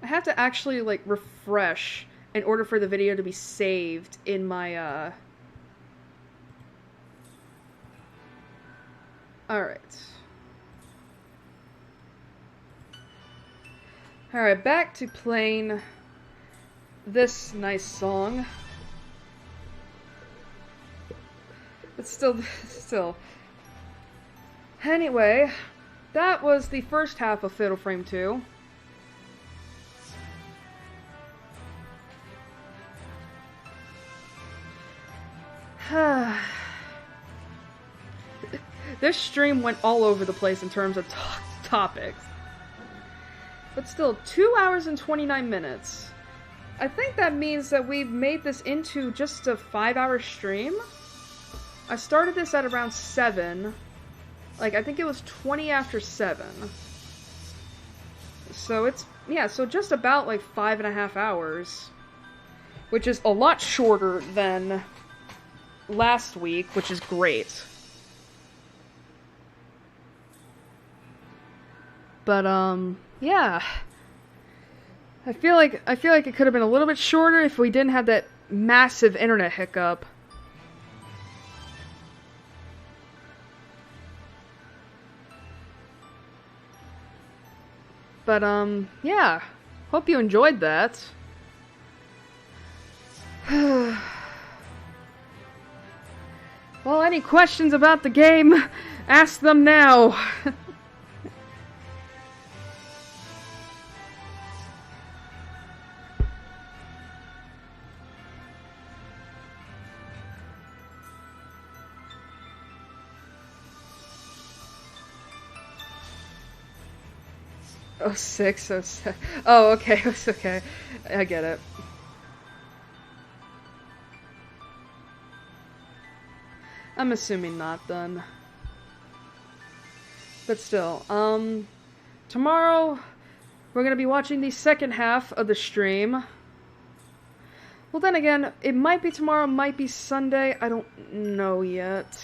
I have to actually, refresh in order for the video to be saved in my, Alright. Alright, back to playing this nice song. But still. Anyway, that was the first half of Fatal Frame 2. This stream went all over the place in terms of topics. But still, 2 hours and 29 minutes. I think that means that we've made this into just a 5-hour stream. I started this at around 7. I think it was 20 after 7. So it's, yeah, so just about 5.5 hours. Which is a lot shorter than last week, which is great. But, yeah. I feel like it could have been a little bit shorter if we didn't have that massive internet hiccup. But, yeah. Hope you enjoyed that. Well, any questions about the game, ask them now. Oh, 6, oh, 7. Oh, okay, it's okay. I get it. I'm assuming not, then. But still, tomorrow, we're gonna be watching the second half of the stream. Well, then again, it might be tomorrow, might be Sunday, I don't know yet.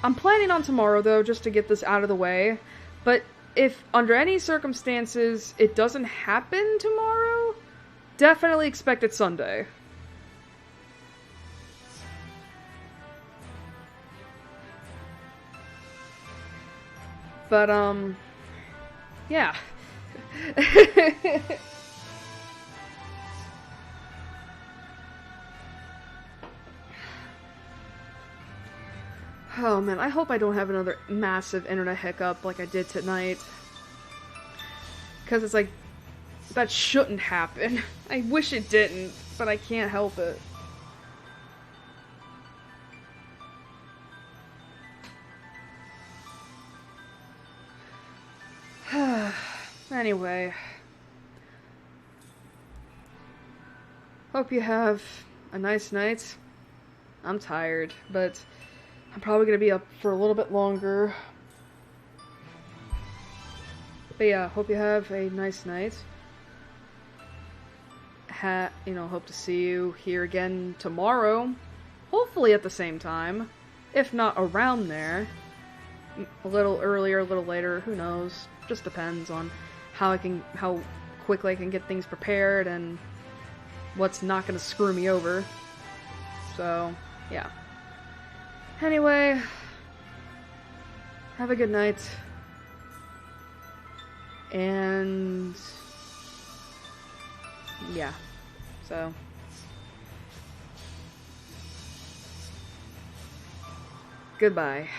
I'm planning on tomorrow, though, just to get this out of the way. But if, under any circumstances, it doesn't happen tomorrow, definitely expect it Sunday. But, yeah. Oh man, I hope I don't have another massive internet hiccup like I did tonight. Because it's like, that shouldn't happen. I wish it didn't, but I can't help it. Anyway. Hope you have a nice night. I'm tired, but I'm probably gonna be up for a little bit longer. But yeah, hope you have a nice night. Hope to see you here again tomorrow. Hopefully at the same time. If not around there. A little earlier, a little later, who knows. Just depends on how quickly I can get things prepared and what's not gonna screw me over. So, yeah. Anyway, have a good night. And yeah. So goodbye.